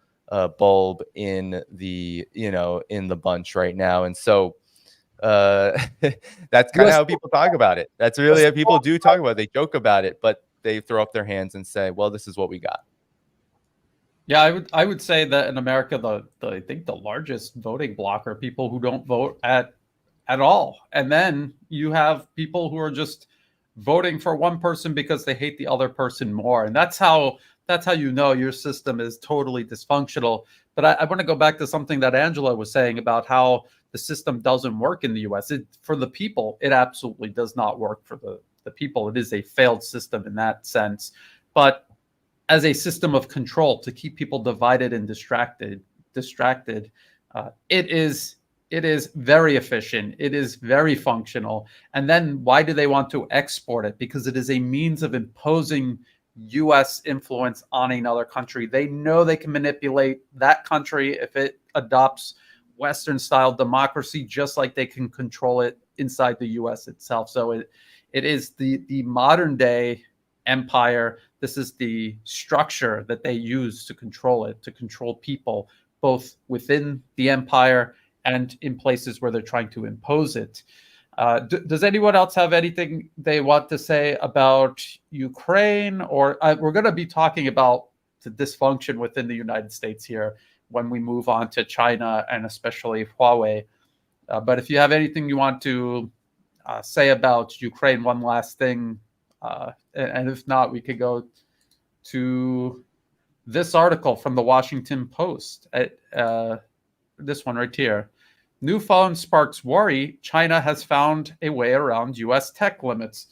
S2: bulb in the bunch right now. And so that's kind of how people talk about it. That's really how people do talk about it. They joke about it, but they throw up their hands and say, well, this is what we got.
S1: Yeah, I would say that in America, I think the largest voting bloc are people who don't vote at all. And then you have people who are just voting for one person because they hate the other person more. And that's how your system is totally dysfunctional. But I want to go back to something that Angela was saying about how the system doesn't work in the US. For the people, it absolutely does not work for the people. It is a failed system in that sense. But as a system of control to keep people divided and distracted, it is very efficient. It is very functional. And then why do they want to export it? Because it is a means of imposing US influence on another country. They know they can manipulate that country if it adopts Western style democracy, just like they can control it inside the US itself. So it is the modern day empire. This is the structure that they use to control it, to control people, both within the empire and in places where they're trying to impose it. Does anyone else have anything they want to say about Ukraine? Or we're going to be talking about the dysfunction within the United States here when we move on to China and especially Huawei. But if you have anything you want to say about Ukraine, one last thing, and if not, we could go to this article from the Washington Post. This one right here. New phone sparks worry. China has found a way around U.S. tech limits.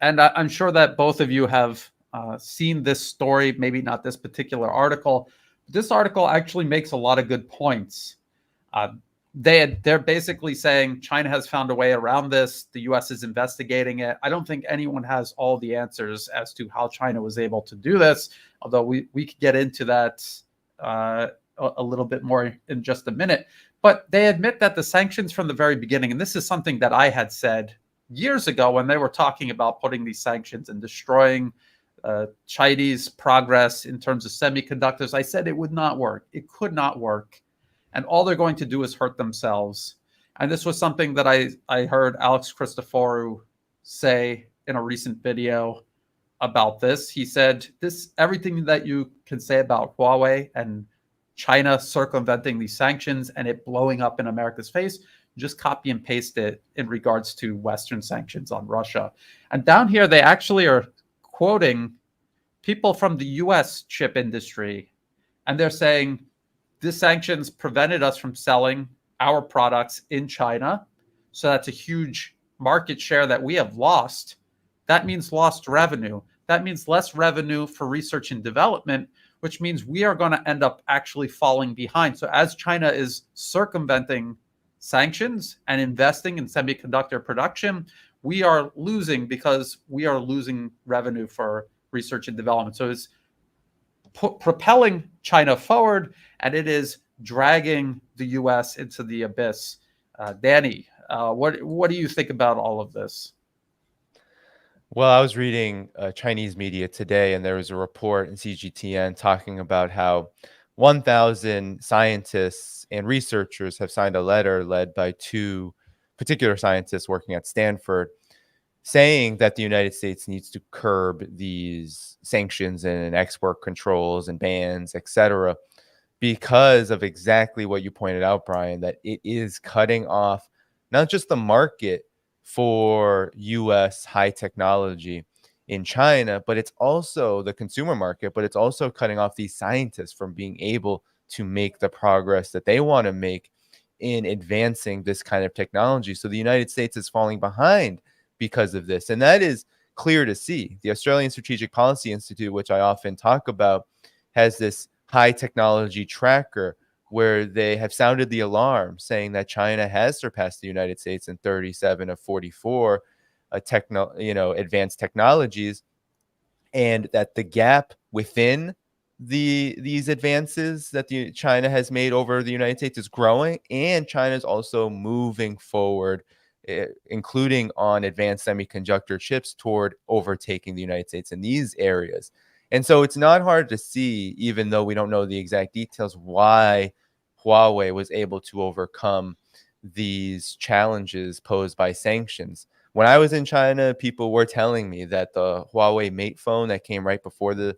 S1: And I'm sure that both of you have seen this story, maybe not this particular article. This article actually makes a lot of good points. they're basically saying China has found a way around this. The U.S. is investigating it. I don't think anyone has all the answers as to how China was able to do this, although we could get into that a little bit more in just a minute. But they admit that the sanctions from the very beginning, and this is something that I had said years ago when they were talking about putting these sanctions and destroying Chinese progress in terms of semiconductors. I said it would not work. It could not work. And all they're going to do is hurt themselves. And this was something that I heard Alex Christoforou say in a recent video about this. He said, everything that you can say about Huawei and China circumventing these sanctions and it blowing up in America's face, just copy and paste it in regards to Western sanctions on Russia. And down here, they actually are quoting people from the US chip industry. And they're saying, the sanctions prevented us from selling our products in China. So that's a huge market share that we have lost. That means lost revenue. That means less revenue for research and development, which means we are going to end up actually falling behind. So as China is circumventing sanctions and investing in semiconductor production, we are losing because we are losing revenue for research and development. So it's propelling China forward, and it is dragging the U.S. into the abyss. Danny, what do you think about all of this?
S2: Well, I was reading Chinese media today, and there was a report in CGTN talking about how 1,000 scientists and researchers have signed a letter led by 2 particular scientists working at Stanford, saying that the United States needs to curb these sanctions and export controls and bans, etc., because of exactly what you pointed out, Brian, that it is cutting off not just the market for US high technology in China, but it's also the consumer market, but it's also cutting off these scientists from being able to make the progress that they want to make in advancing this kind of technology. So the United States is falling behind because of this. And that is clear to see. The Australian Strategic Policy Institute, which I often talk about, has this high technology tracker where they have sounded the alarm, saying that China has surpassed the United States in 37 of 44 advanced technologies, and that the gap within these advances that China has made over the United States is growing, and China is also moving forward, including on advanced semiconductor chips, toward overtaking the United States in these areas. And so it's not hard to see, even though we don't know the exact details, why Huawei was able to overcome these challenges posed by sanctions. When I was in China, people were telling me that the Huawei Mate phone that came right before the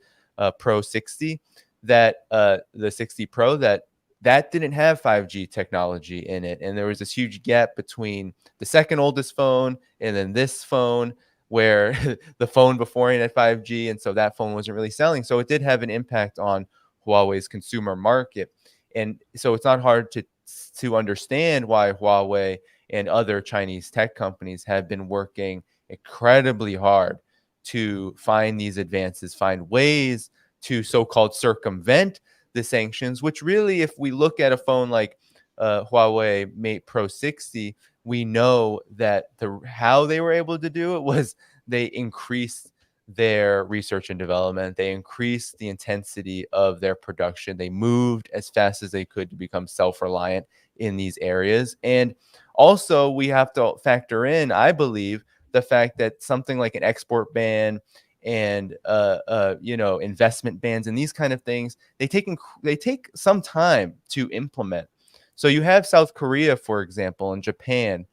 S2: Pro 60, that the 60 Pro, that didn't have 5G technology in it. And there was this huge gap between the second oldest phone and then this phone, where the phone before it had 5G, and so that phone wasn't really selling. So it did have an impact on Huawei's consumer market. And so it's not hard to understand why Huawei and other Chinese tech companies have been working incredibly hard to find these advances, find ways to so-called circumvent the sanctions, which really, if we look at a phone like Huawei Mate Pro 60, we know that how they were able to do it was they increased their research and development. They increased the intensity of their production. They moved as fast as they could to become self-reliant in these areas. And also, we have to factor in, I believe, the fact that something like an export ban and investment bans and these kind of things, they take some time to implement. So you have South Korea, for example, and Japan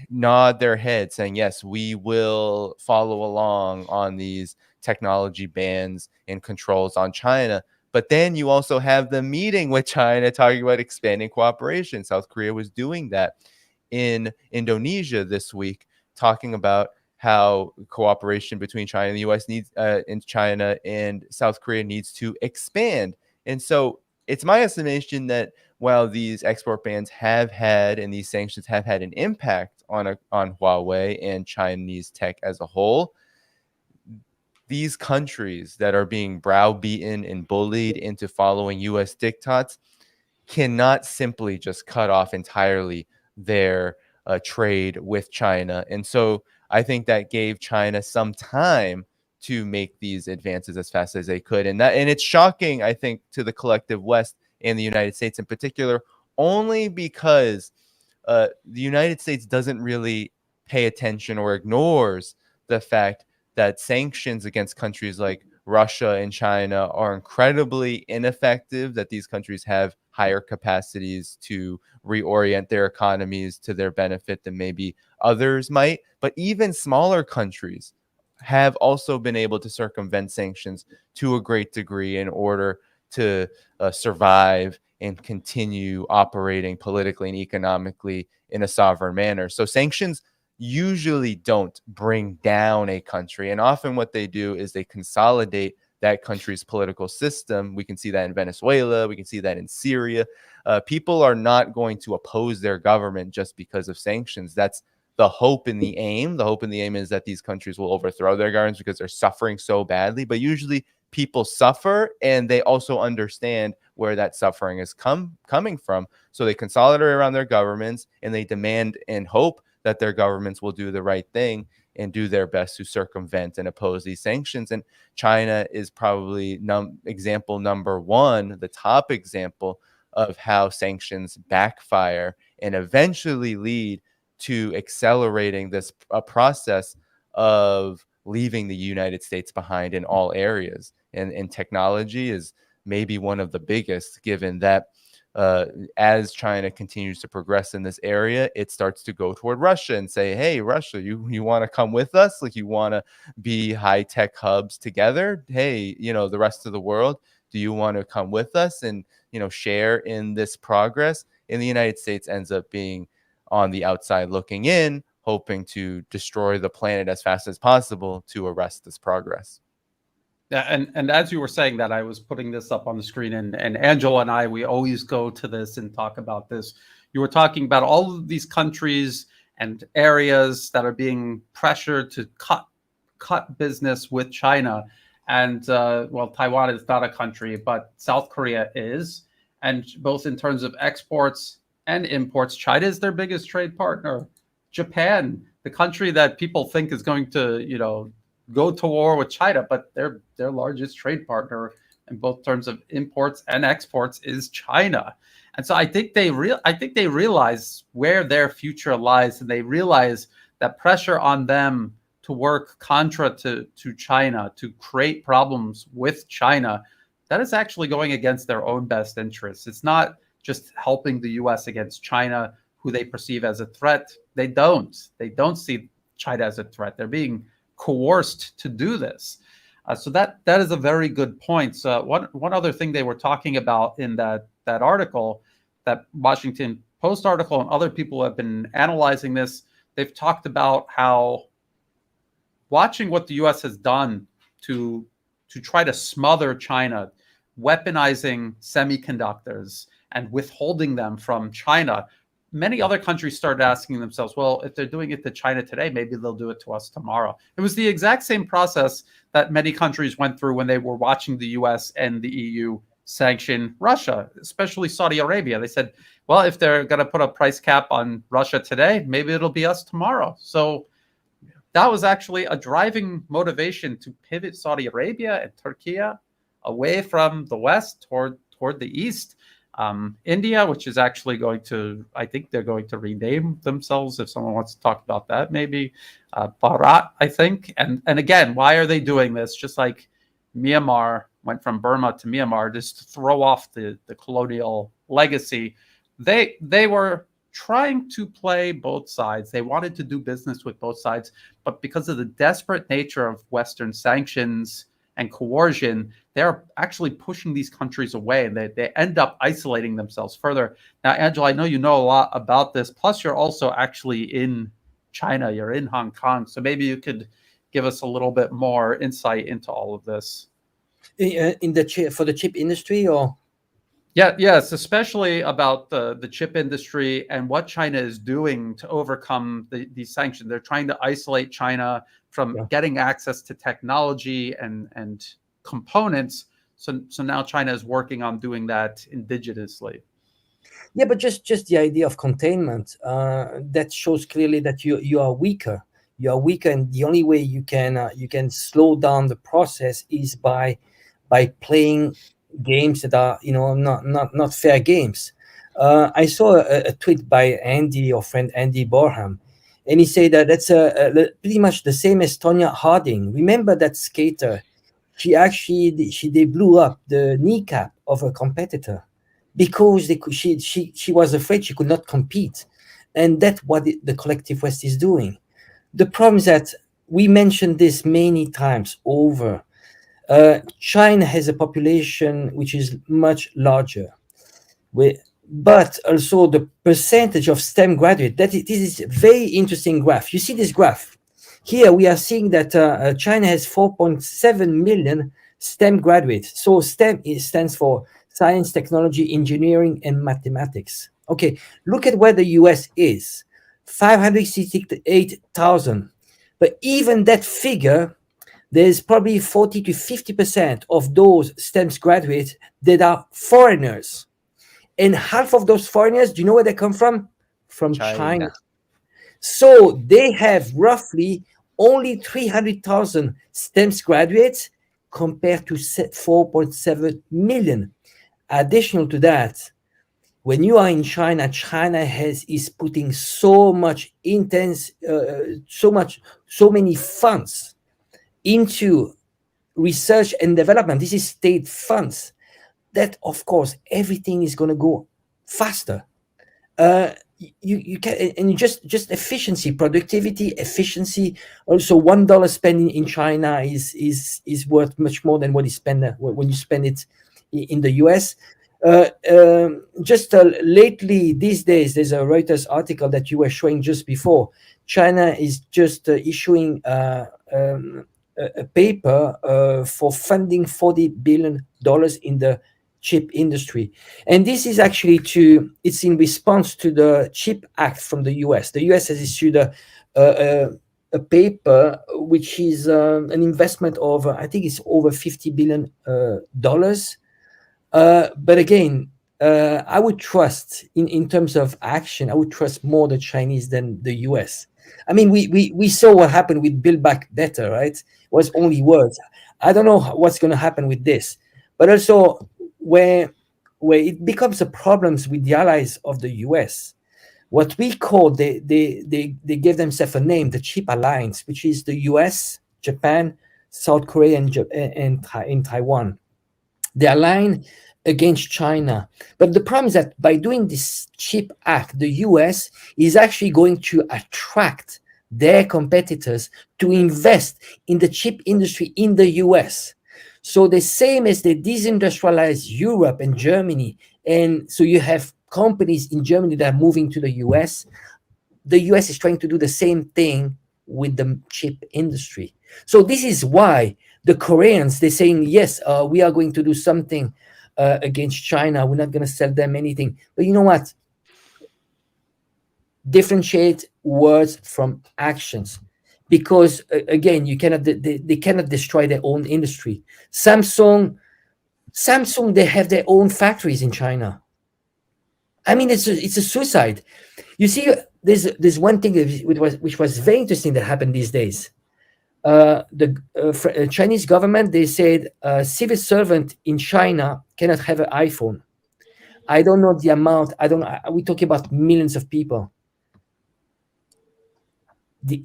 S2: nod their head saying, yes, we will follow along on these technology bans and controls on China. But then you also have the meeting with China talking about expanding cooperation. South Korea was doing that in Indonesia this week, talking about how cooperation between China and the U.S. and China and South Korea needs to expand. And so it's my estimation that while these export bans have had and these sanctions have had an impact on Huawei and Chinese tech as a whole, these countries that are being browbeaten and bullied into following U.S. diktats cannot simply just cut off entirely their trade with China. And so I think that gave China some time to make these advances as fast as they could. And it's shocking, I think, to the collective West and the United States in particular, only because the United States doesn't really pay attention or ignores the fact that sanctions against countries like Russia and China are incredibly ineffective, that these countries have higher capacities to reorient their economies to their benefit than maybe others might. But even smaller countries have also been able to circumvent sanctions to a great degree in order to survive and continue operating politically and economically in a sovereign manner. So sanctions usually don't bring down a country. And often what they do is they consolidate that country's political system. We can see that in Venezuela. We can see that in Syria. People are not going to oppose their government just because of sanctions. That's the hope and the aim. The hope and the aim is that these countries will overthrow their governments because they're suffering so badly. But usually people suffer, and they also understand where that suffering is coming from. So they consolidate around their governments, and they demand and hope that their governments will do the right thing and do their best to circumvent and oppose these sanctions. And China is probably example number one, the top example of how sanctions backfire and eventually lead to accelerating this process of leaving the United States behind in all areas. And technology is maybe one of the biggest, given that as China continues to progress in this area, it starts to go toward Russia and say, hey, Russia, you want to come with us? Like, you want to be high-tech hubs together? Hey, the rest of the world, do you want to come with us and, share in this progress? And the United States ends up being on the outside looking in, hoping to destroy the planet as fast as possible to arrest this progress.
S1: Yeah, and as you were saying that, I was putting this up on the screen, and Angela and I, we always go to this and talk about this. You were talking about all of these countries and areas that are being pressured to cut business with China. And well, Taiwan is not a country, but South Korea is. And both in terms of exports and imports, China is their biggest trade partner. Japan, the country that people think is going to, go to war with China, but their largest trade partner in both terms of imports and exports is China. And so I think they realize where their future lies, and they realize that pressure on them to work contra to China, to create problems with China, that is actually going against their own best interests. It's not just helping the US against China, who they perceive as a threat. They don't see China as a threat. They're being coerced to do this. So that is a very good point. So one other thing they were talking about in that article, that Washington Post article, and other people have been analyzing this, they've talked about how watching what the US has done to try to smother China, weaponizing semiconductors and withholding them from China, many other countries started asking themselves, well, if they're doing it to China today, maybe they'll do it to us tomorrow. It was the exact same process that many countries went through when they were watching the US and the EU sanction Russia, especially Saudi Arabia. They said, well, if they're going to put a price cap on Russia today, maybe it'll be us tomorrow. So that was actually a driving motivation to pivot Saudi Arabia and Turkey away from the West toward the East. India, which is actually I think they're going to rename themselves, if someone wants to talk about that, maybe Bharat, I think. And again, why are they doing this? Just like Myanmar went from Burma to Myanmar, just to throw off the colonial legacy. They were trying to play both sides. They wanted to do business with both sides, but because of the desperate nature of Western sanctions and coercion, they're actually pushing these countries away, and they end up isolating themselves further. Now, Angela, I know you know a lot about this. Plus, you're also actually in China. You're in Hong Kong. So maybe you could give us a little bit more insight into all of this.
S3: For the chip industry, or?
S1: Yes, especially about the chip industry and what China is doing to overcome these sanctions. They're trying to isolate China from getting access to technology and components. So now China is working on doing that indigenously.
S3: Yeah, but just the idea of containment, that shows clearly that you are weaker. You are weaker, and the only way you can slow down the process is by playing games that are, not fair games. I saw a tweet by Andy, or friend Andy Borham, and he said that that's pretty much the same as Tonya Harding. Remember that skater? They blew up the kneecap of a competitor because she was afraid she could not compete, and that's what the collective West is doing. The problem is that we mentioned this many times over. China has a population which is much larger, but also the percentage of STEM graduate. This is a very interesting graph. You see this graph here. We are seeing that China has 4.7 million STEM graduates. So STEM stands for science, technology, engineering, and mathematics. Okay, look at where the US is, 568,000. But even that figure, there's probably 40 to 50% of those STEM graduates that are foreigners. And half of those foreigners, do you know where they come from? From China. So they have roughly only 300,000 STEM graduates compared to 4.7 million. Additional to that, when you are in China, China is putting so many funds into research and development. This is state funds, that of course everything is going to go faster. You can, and just efficiency, productivity, efficiency. Also, $1 spent in China is worth much more than what you spend when you spend it in the US. Just lately, these days, there's a Reuters article that you were showing just before. China is just issuing a paper for funding $40 billion in the chip industry, and this is actually it's in response to the Chip Act from the US. The US has issued a paper which is an investment of, I think it's over $50 billion. But again, I would trust in terms of action, I would trust more the Chinese than the US. I mean, we saw what happened with Build Back Better, right? It was only words. I don't know what's going to happen with this, but also where it becomes a problem with the allies of the US. What we call, they gave themselves a name, the Chip Alliance, which is the US, Japan, South Korea, and Taiwan. They align against China. But the problem is that by doing this Chip Act, the US is actually going to attract their competitors to invest in the chip industry in the US. So the same as they disindustrialize Europe and Germany, and so you have companies in Germany that are moving to the US, the US is trying to do the same thing with the chip industry. So this is why the Koreans, they're saying, yes, we are going to do something against China. We're not going to sell them anything. But you know what? Differentiate words from actions. Because again, they cannot destroy their own industry. Samsung, they have their own factories in China. I mean, it's a suicide. You see, there's one thing which was very interesting that happened these days. The Chinese government, they said a civil servant in China cannot have an iPhone. I don't know the amount. We're talking about millions of people. The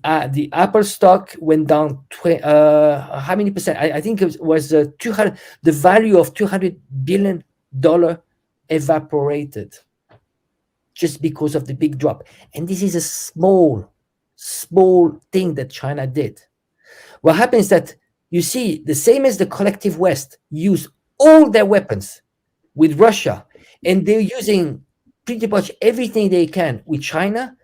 S3: Apple stock went down. How many percent? I think it was 200. The value of $200 billion evaporated just because of the big drop. And this is a small thing that China did. What happens is that, you see, the same as the collective West use all their weapons with Russia, and they're using pretty much everything they can with China.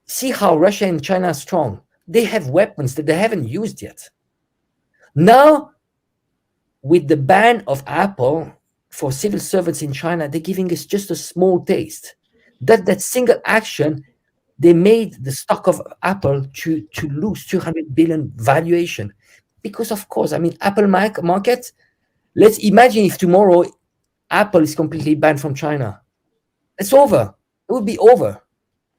S3: See how Russia and China are strong. They have weapons that they haven't used yet. Now, with the ban of Apple for civil servants in China, they're giving us just a small taste. That single action, they made the stock of Apple to lose 200 billion valuation. Because, of course, I mean, Apple market, let's imagine if tomorrow Apple is completely banned from China. It's over. It would be over.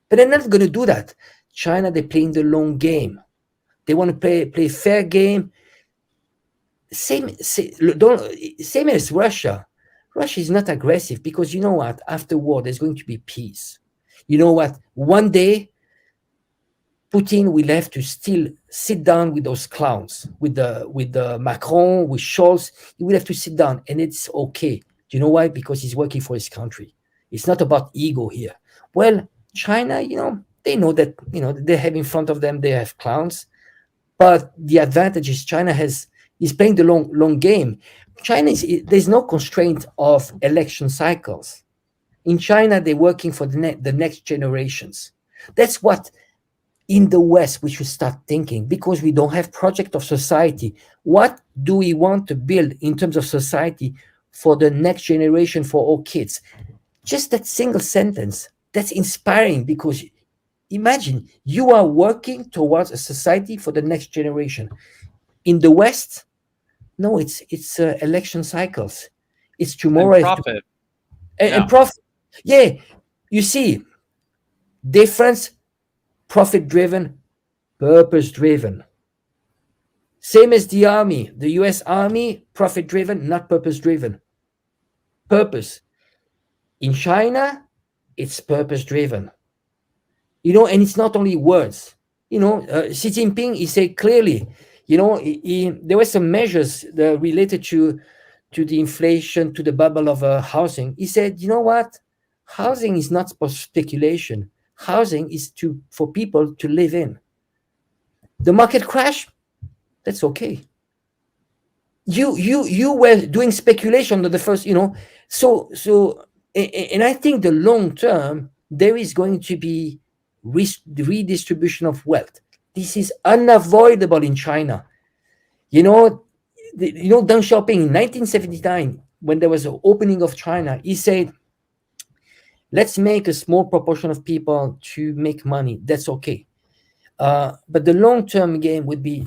S3: But they're not going to do that. China, they're playing the long game. They want to play fair game. Same as Russia. Russia is not aggressive because you know what? After war, there's going to be peace. You know what? One day, Putin will have to still sit down with those clowns, with the Macron, with Scholz. He will have to sit down, and it's okay. Do you know why? Because he's working for his country. It's not about ego here. Well, China, they know that they have in front of them they have clowns, but the advantage is China is playing the long game. There's no constraint of election cycles. In China, they're working for the next generations. That's what in the West we should start thinking, because we don't have project of society. What do we want to build in terms of society for the next generation, for our kids? Just that single sentence, that's inspiring, because imagine you are working towards a society for the next generation. In the West, no, it's election cycles. It's tomorrow.
S1: And profit.
S3: And profit. Yeah, you see, difference, profit-driven, purpose-driven. Same as the army, the US Army, profit-driven, not purpose-driven. Purpose. In China, it's purpose-driven. And it's not only words. Xi Jinping, he said clearly, there were some measures related to the inflation, to the bubble of housing. He said, you know what? Housing is not for speculation. Housing is for people to live in. The market crash, that's okay. You were doing speculation on the first, so and I think the long term there is going to be redistribution of wealth. This is unavoidable in China. Deng Xiaoping in 1979, when there was an opening of China, he said, let's make a small proportion of people to make money. That's okay. But the long-term game would be,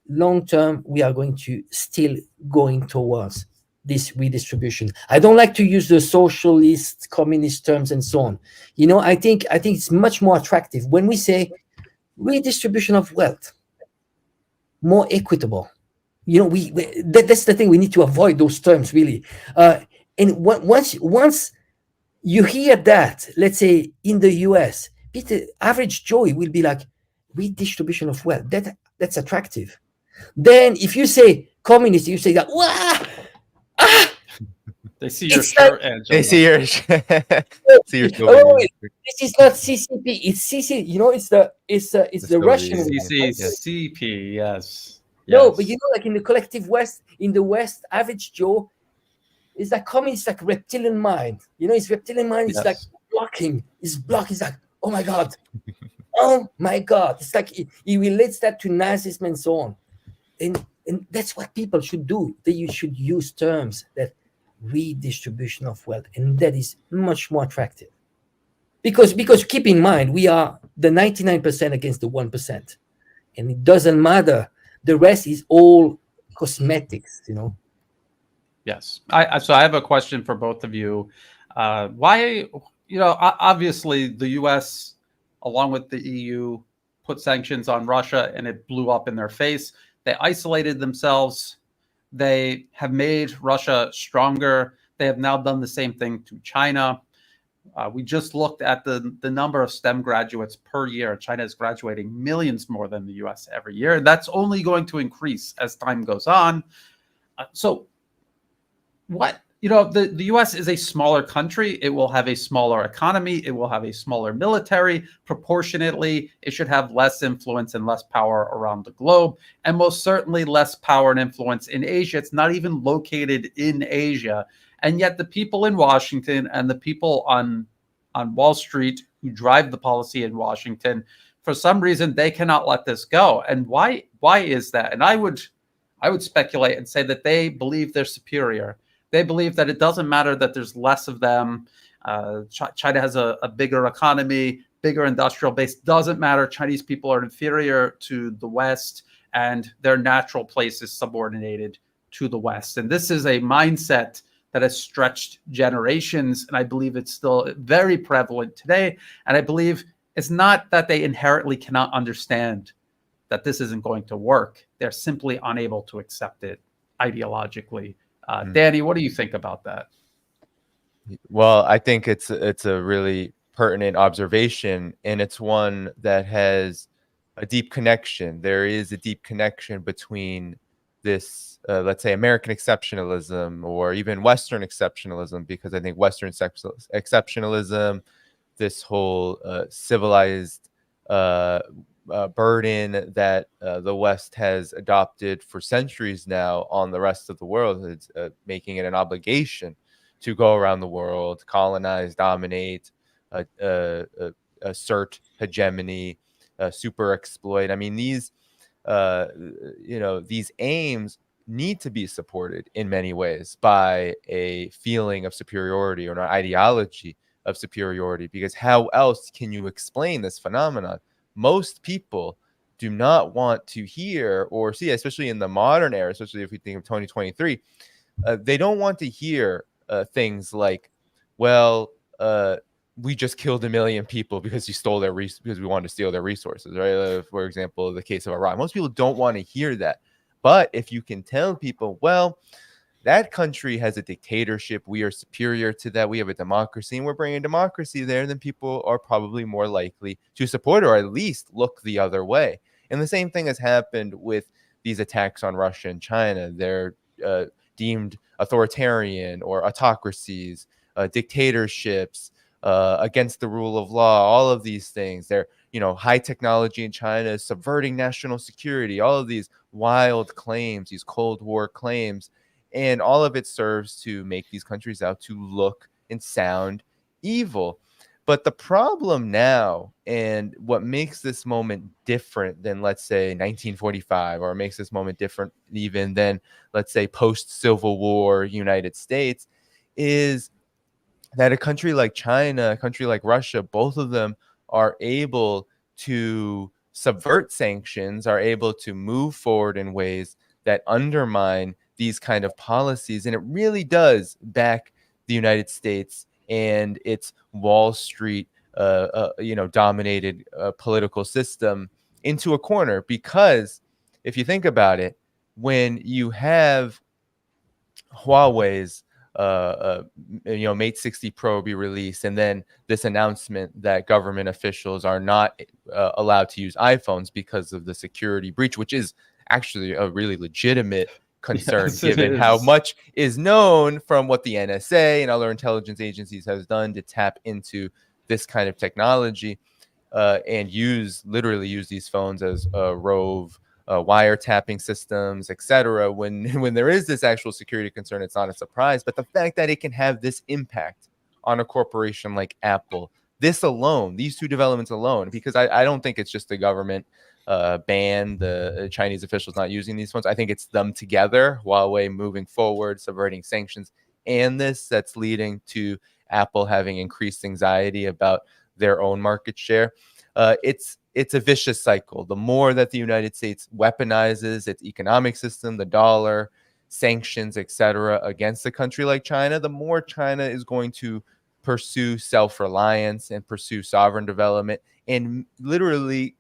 S3: long-term, we are going to still going towards this redistribution. I don't like to use the socialist, communist terms and so on. I think it's much more attractive when we say redistribution of wealth, more equitable. That's the thing. We need to avoid those terms, really. And once you hear that, let's say in the US, the average Joey will be like, redistribution of wealth. That's attractive. Then if you say communist, you say that, wow,
S1: they see your shirt, Angela.
S2: They see your see your
S3: this is not CCP. It's CC. It's the Russian
S1: CCP. Yes.
S3: No, but like in the collective West, in the West, average Joe is like communist, like reptilian mind. His reptilian mind is like blocking. He's like, oh my god. Oh my God! It's like he relates that to Nazism and so on, and that's what people should do. You should use terms that redistribution of wealth, and that is much more attractive. Because keep in mind, we are the 99% against the 1%, and it doesn't matter. The rest is all cosmetics,
S1: Yes. So I have a question for both of you. Why? Obviously the U.S. along with the EU, put sanctions on Russia, and it blew up in their face. They isolated themselves. They have made Russia stronger. They have now done the same thing to China. We just looked at the number of STEM graduates per year. China is graduating millions more than the US every year. That's only going to increase as time goes on. So the US is a smaller country. It will have a smaller economy. It will have a smaller military. Proportionately, it should have less influence and less power around the globe, and most certainly less power and influence in Asia. It's not even located in Asia. And yet the people in Washington and the people on Wall Street who drive the policy in Washington, for some reason, they cannot let this go. And why is that? And I would speculate and say that they believe they're superior. They believe that it doesn't matter that there's less of them. China has a bigger economy, bigger industrial base. Doesn't matter. Chinese people are inferior to the West, and their natural place is subordinated to the West. And this is a mindset that has stretched generations. And I believe it's still very prevalent today. And I believe it's not that they inherently cannot understand that this isn't going to work. They're simply unable to accept it ideologically. Danny, what do you think about that?
S2: Well, I think it's a really pertinent observation, and it's one that has a deep connection. There is a deep connection between this, let's say, American exceptionalism or even Western exceptionalism, because I think Western exceptionalism, this whole civilized burden that the West has adopted for centuries now on the rest of the world, it's making it an obligation to go around the world, colonize, dominate, assert hegemony, super exploit. I mean, these these aims need to be supported in many ways by a feeling of superiority or an ideology of superiority, because how else can you explain this phenomenon? Most people do not want to hear or see, especially in the modern era, especially if we think of 2023, they don't want to hear things like, well, we just killed 1 million people because you stole their because we wanted to steal their resources, right? For example, the case of Iraq. Most people don't want to hear that. But if you can tell people, well, that country has a dictatorship, we are superior to that, we have a democracy, and we're bringing democracy there, then people are probably more likely to support or at least look the other way. And the same thing has happened with these attacks on Russia and China. They're deemed authoritarian or autocracies, dictatorships, against the rule of law, all of these things. They're, high technology in China is subverting national security, all of these wild claims, these Cold War claims. And all of it serves to make these countries out to look and sound evil. But the problem now, and what makes this moment different than, let's say, 1945, or makes this moment different even than, let's say, post-Civil War United States, is that a country like China, a country like Russia, both of them are able to subvert sanctions, are able to move forward in ways that undermine these kind of policies. And it really does back the United States and its Wall Street, dominated political system into a corner. Because if you think about it, when you have Huawei's Mate 60 Pro be released, and then this announcement that government officials are not allowed to use iPhones because of the security breach, which is actually a really legitimate concern,
S1: Yes,
S2: given how much is known from what the NSA and other intelligence agencies has done to tap into this kind of technology, and literally use these phones as rove wiretapping systems, etc. When there is this actual security concern, it's not a surprise. But the fact that it can have this impact on a corporation like Apple, this alone, these two developments alone, because I don't think it's just the government ban the Chinese officials not using these phones. I think it's them together, Huawei moving forward, subverting sanctions, and that's leading to Apple having increased anxiety about their own market share. It's a vicious cycle. The more that the United States weaponizes its economic system, the dollar, sanctions, etc., against a country like China, the more China is going to pursue self-reliance and pursue sovereign development, and literally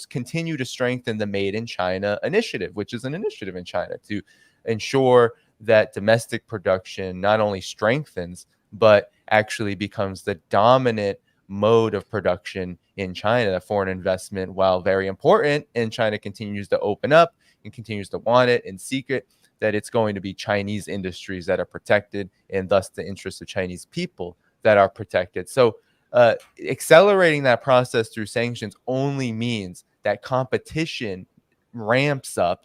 S2: continue to strengthen the Made in China initiative, which is an initiative in China to ensure that domestic production not only strengthens, but actually becomes the dominant mode of production in China. That foreign investment, while very important, and China continues to open up and continues to want it and seek it, that it's going to be Chinese industries that are protected, and thus the interests of Chinese people that are protected. So accelerating that process through sanctions only means that competition ramps up,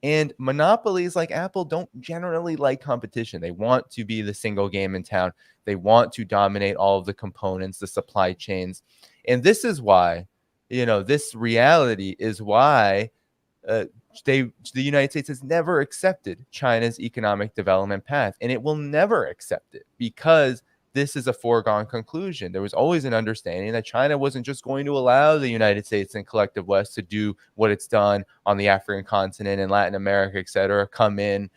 S2: and monopolies like Apple don't generally like competition. They want to be the single game in town. They want to dominate all of the components, the supply chains. And this is why, this reality is why the United States has never accepted China's economic development path, and it will never accept it, because this is a foregone conclusion. There was always an understanding that China wasn't just going to allow the United States and collective West to do what it's done on the African continent and Latin America, etc., come in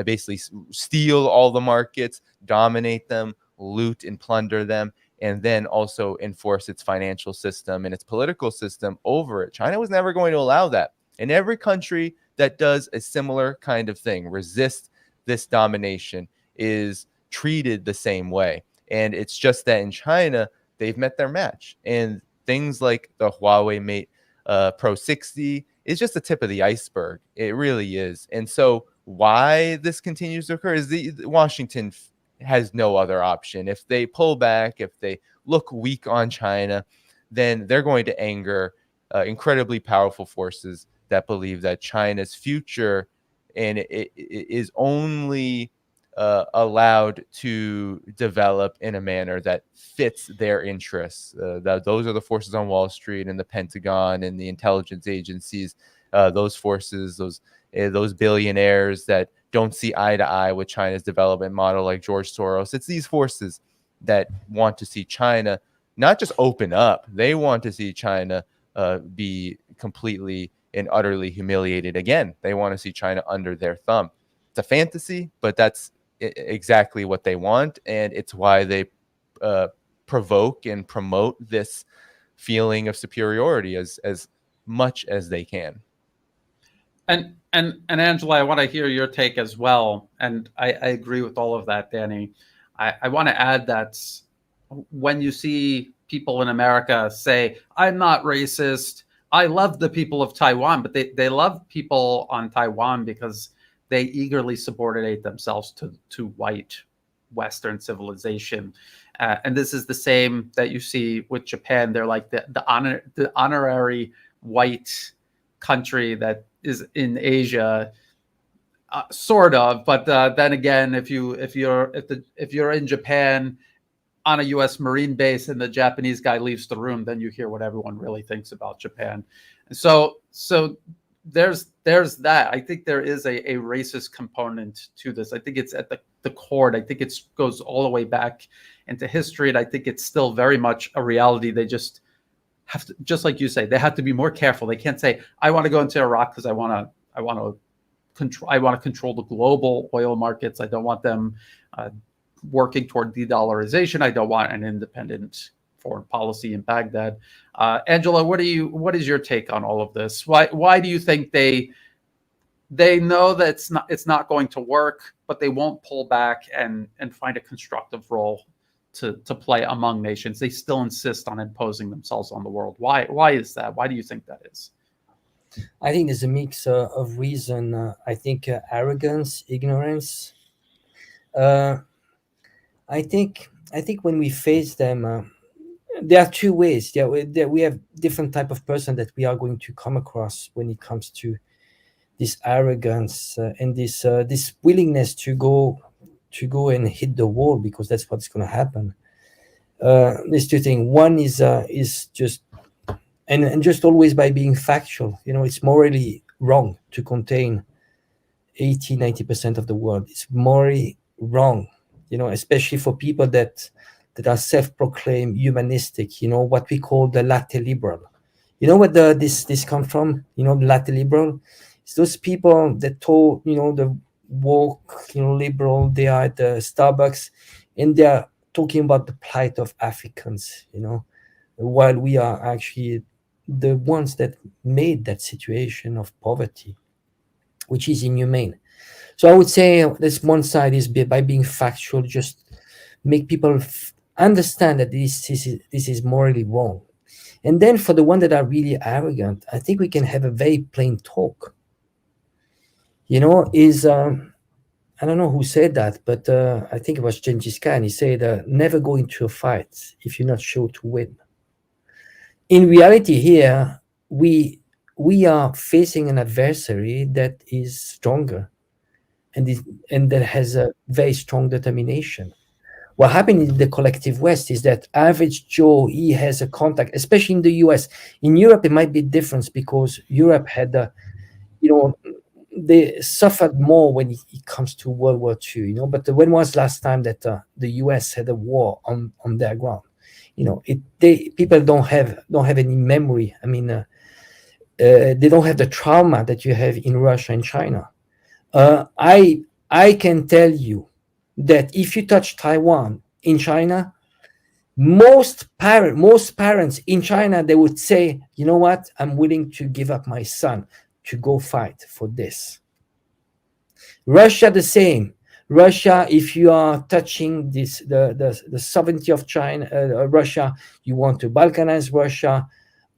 S2: basically steal all the markets, dominate them, loot and plunder them, and then also enforce its financial system and its political system over it. China was never going to allow that. And every country that does a similar kind of thing, resist this domination, is treated the same way. And it's just that in China, they've met their match. And things like the Huawei Mate Pro 60 is just the tip of the iceberg. It really is. And so why this continues to occur is Washington has no other option. If they pull back, if they look weak on China, then they're going to anger incredibly powerful forces that believe that China's future and it is only allowed to develop in a manner that fits their interests. Those are the forces on Wall Street and the Pentagon and the intelligence agencies. Those forces, those billionaires that don't see eye to eye with China's development model, like George Soros. It's these forces that want to see China not just open up; they want to see China be completely and utterly humiliated again. They want to see China under their thumb. It's a fantasy, but that's exactly what they want, and it's why they provoke and promote this feeling of superiority as much as they can.
S1: And Angela, I want to hear your take as well. And I agree with all of that, Danny. I want to add that when you see people in America say, I'm not racist, I love the people of Taiwan, but they love people on Taiwan because they eagerly subordinate themselves to white Western civilization. And this is the same that you see with Japan. They're like the honorary white country that is in Asia, sort of. But then again, if you're in Japan on a U.S. Marine base and the Japanese guy leaves the room, then you hear what everyone really thinks about Japan. And so there's that. I think there is a racist component to this. I think it's at the core. I think it goes all the way back into history, and I think it's still very much a reality. They just have to, just like you say, they have to be more careful. They can't say, I want to go into Iraq because I want to control the global oil markets. I don't want them working toward de-dollarization. I don't want an independent foreign policy in Baghdad. Angela, what is your take on all of this? Why do you think they know that it's not going to work, but they won't pull back and find a constructive role to play among nations? They still insist on imposing themselves on the world. Why is that? Why do you think that is?
S3: I think there's a mix of reason. I think arrogance, ignorance. I think when we face them, there are two ways. We have different type of person that we are going to come across when it comes to this arrogance and this willingness to go and hit the wall, because that's what's going to happen. There's two things. One is just and just always by being factual. It's morally wrong to contain 80-90% of the world. It's morally wrong, especially for people that are self-proclaimed humanistic, what we call the latte liberal. You know where this comes from? The latte liberal? It's those people that told, the woke, liberal, they are at the Starbucks and they are talking about the plight of Africans, while we are actually the ones that made that situation of poverty, which is inhumane. So I would say this one side is by being factual, just make people understand that this is morally wrong. And then for the one that are really arrogant, I think we can have a very plain talk. I don't know who said that, but I think it was Genghis Khan. He said, never go into a fight if you're not sure to win. In reality here, we are facing an adversary that is stronger and that has a very strong determination. What happened in the collective West is that average Joe, he has a contact, especially in the US. In Europe, it might be different because Europe had, they suffered more when it comes to World War II, But when was last time that the US had a war on their ground? People don't have any memory. I mean, they don't have the trauma that you have in Russia and China. I I can tell you that if you touch Taiwan in China, most parents in China, they would say, you know what, I'm willing to give up my son to go fight for this. Russia, the same. Russia, if you are touching this, the sovereignty of China, Russia, you want to balkanize Russia,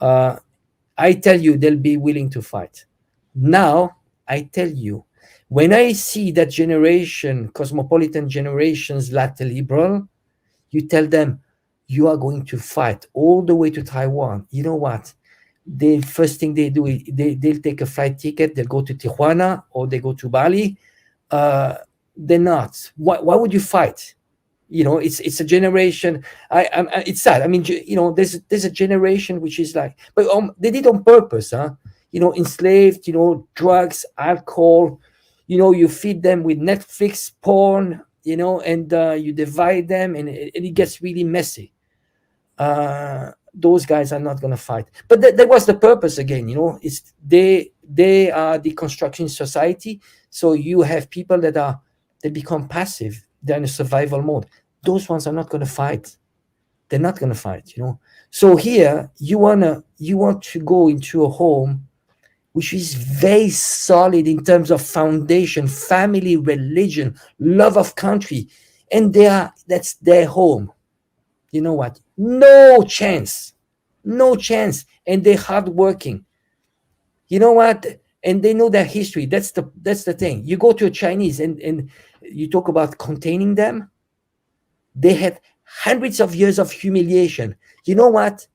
S3: I tell you, they'll be willing to fight. Now, I tell you, when I see that generation, cosmopolitan generations, latte liberal, you tell them, you are going to fight all the way to Taiwan. You know what? The first thing they do is they'll take a flight ticket, they'll go to Tijuana or they go to Bali. They're not. Why would you fight? You know, it's a generation. It's sad. I mean, you know, there's a generation which is like, but they did on purpose, huh? You know, enslaved. You know, drugs, alcohol. You know, you feed them with Netflix, porn. You know, and you divide them, and it gets really messy. Those guys are not going to fight. But that was the purpose again. You know, it's they are deconstructing society. So you have people they become passive. They're in a survival mode. Those ones are not going to fight. They're not going to fight. You know. So here you want to go into a home which is very solid in terms of foundation, family, religion, love of country, and that's their home. You know what? No chance, and they're hardworking. You know what? And they know their history. That's the thing. You go to a Chinese and you talk about containing them. They had hundreds of years of humiliation. You know what?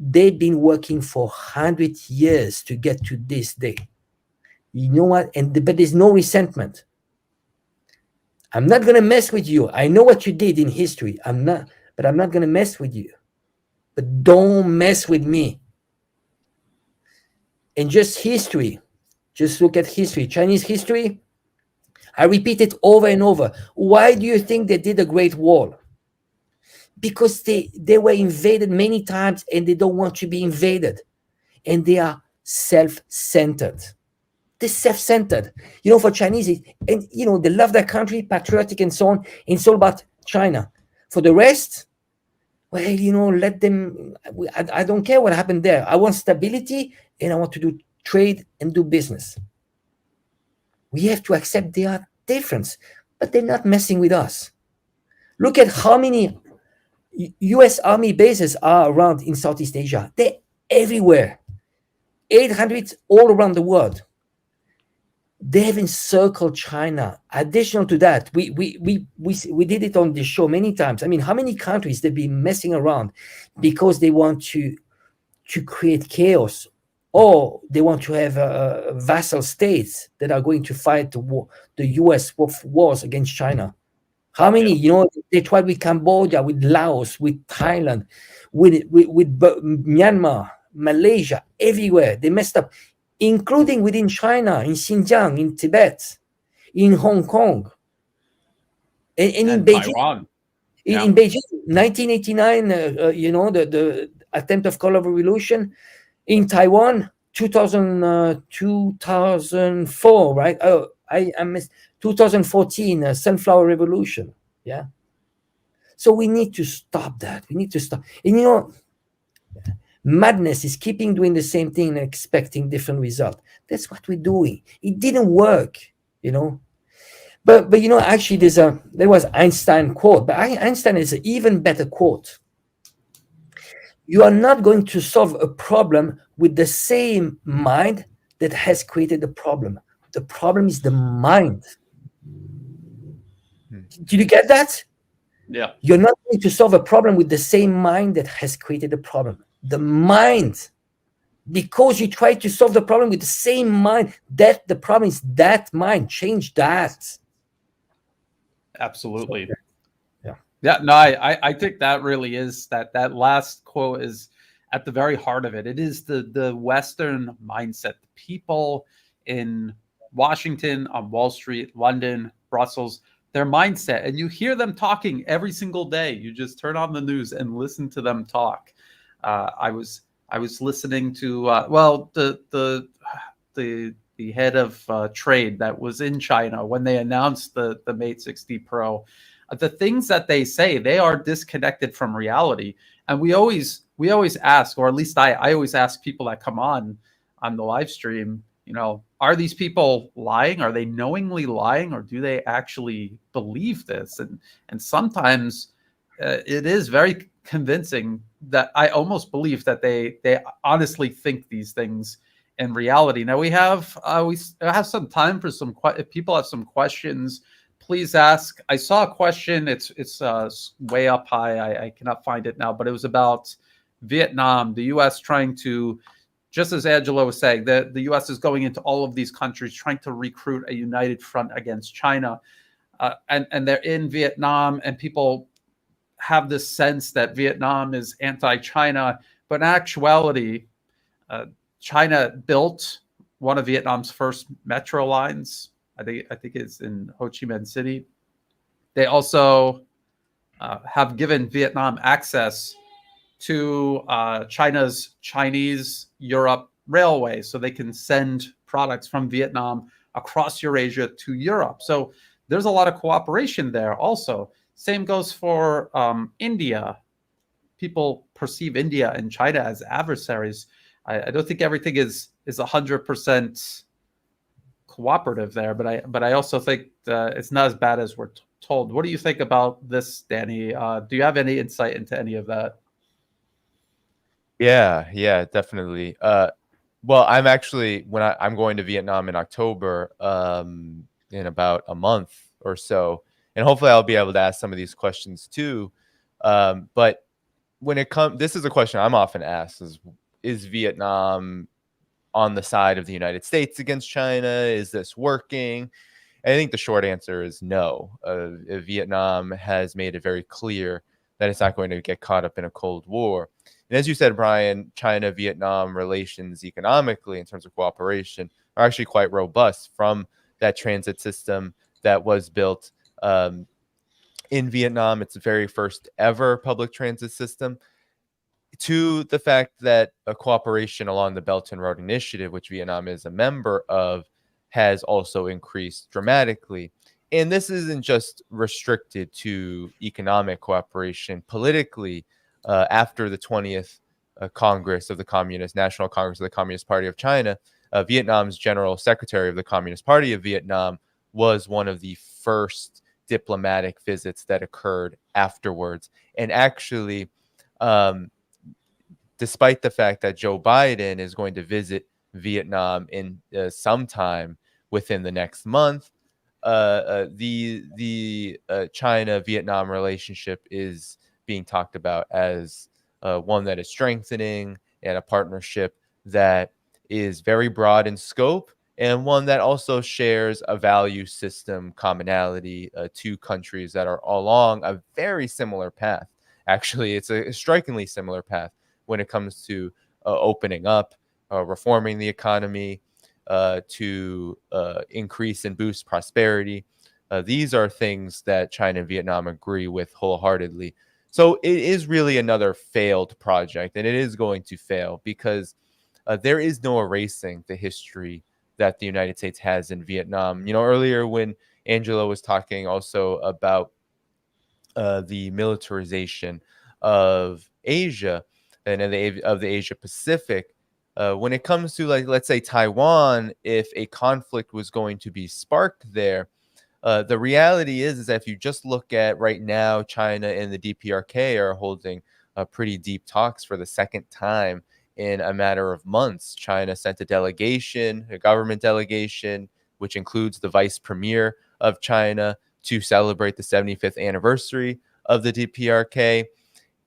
S3: They've been working for 100 years to get to this day. You know what? But there's no resentment. I'm not going to mess with you. I know what you did in history. But I'm not going to mess with you. But don't mess with me. And just history. Just look at history. Chinese history. I repeat it over and over. Why do you think they did a Great Wall? Because they were invaded many times and they don't want to be invaded. And they are self-centered. They're self-centered. You know, for Chinese, and you know, they love their country, patriotic and so on. And it's all about China. For the rest, well, you know, let them. I don't care what happened there. I want stability and I want to do trade and do business. We have to accept they are different, but they're not messing with us. Look at how many US Army bases are around in Southeast Asia. They're everywhere. 800 all around the world. They have encircled China. Additional to that, we did it on this show many times. I mean, how many countries they've been messing around because they want to create chaos, or they want to have vassal states that are going to fight the US wars against China. How many? You know, they tried with Cambodia, with Laos, with Thailand, with Myanmar, Malaysia, everywhere. They messed up, including within China, in Xinjiang, in Tibet, in Hong Kong, and in Beijing.
S1: Taiwan.
S3: In Beijing, 1989, you know, the attempt of color revolution. In Taiwan, 2004, right? Oh, I missed 2014, sunflower revolution. Yeah. So we need to stop that. We need to stop. And you know, madness is keeping doing the same thing and expecting different result. That's what we're doing. It didn't work, you know. But you know, actually, there was Einstein quote, but Einstein is an even better quote. You are not going to solve a problem with the same mind that has created the problem. The problem is the mind. Did you get that?
S1: Yeah.
S3: You're not going to solve a problem with the same mind that has created the problem. The mind. Because you try to solve the problem with the same mind, that the problem is that mind. Change that.
S1: Absolutely.
S3: So, yeah.
S1: Yeah, no, I think that really is that last quote is at the very heart of it. It is the Western mindset. The people in Washington, on Wall Street, London, Brussels, their mindset, and you hear them talking every single day. You just turn on the news and listen to them talk. I was listening to the the head of trade that was in China when they announced the Mate 60 Pro. The things that they say, they are disconnected from reality. And we always ask, or at least I always ask people that come on the live stream, are these people lying? Are they knowingly lying, or do they actually believe this? And sometimes it is very convincing that I almost believe that they honestly think these things in reality. Now we have some time for some if people have some questions, please ask. I saw a question. It's way up high. I cannot find it now, but it was about Vietnam. The U.S. trying to, just as Angela was saying, the U.S. is going into all of these countries trying to recruit a united front against China, and they're in Vietnam, and people have this sense that Vietnam is anti-China, but in actuality, China built one of Vietnam's first metro lines. I think it's in Ho Chi Minh City. They also have given Vietnam access to China's Chinese Europe railway, so they can send products from Vietnam across Eurasia to Europe. So there's a lot of cooperation there also. Same goes for India. People perceive India and China as adversaries. I don't think everything is 100% cooperative there, but I also think it's not as bad as we're told. What do you think about this, Danny? Do you have any insight into any of that?
S2: Yeah, definitely. Well, I'm actually I'm going to Vietnam in October, in about a month or so, and hopefully I'll be able to ask some of these questions too. But when it comes, this is a question I'm often asked: is Vietnam on the side of the United States against China? Is this working? And I think the short answer is no. Vietnam has made it very clear that it's not going to get caught up in a Cold War. And as you said, Brian, China-Vietnam relations economically in terms of cooperation are actually quite robust from that transit system that was built in Vietnam. It's the very first ever public transit system, to the fact that a cooperation along the Belt and Road Initiative, which Vietnam is a member of, has also increased dramatically. And this isn't just restricted to economic cooperation. Politically, after the 20th Congress of the National Congress of the Communist Party of China, Vietnam's General Secretary of the Communist Party of Vietnam was one of the first diplomatic visits that occurred afterwards. And actually, despite the fact that Joe Biden is going to visit Vietnam in sometime within the next month, the China-Vietnam relationship is being talked about as one that is strengthening, and a partnership that is very broad in scope, and one that also shares a value system commonality, two countries that are along a very similar path. Actually, it's a strikingly similar path when it comes to opening up, reforming the economy, to increase and boost prosperity. These are things that China and Vietnam agree with wholeheartedly. So it is really another failed project, and it is going to fail because there is no erasing the history that the United States has in Vietnam. Earlier when Angela was talking also about the militarization of Asia and of the Asia Pacific, when it comes to, like, let's say Taiwan, if a conflict was going to be sparked there, the reality is that if you just look at right now, China and the DPRK are holding pretty deep talks for the second time in a matter of months. China sent a delegation, a government delegation, which includes the vice premier of China, to celebrate the 75th anniversary of the DPRK.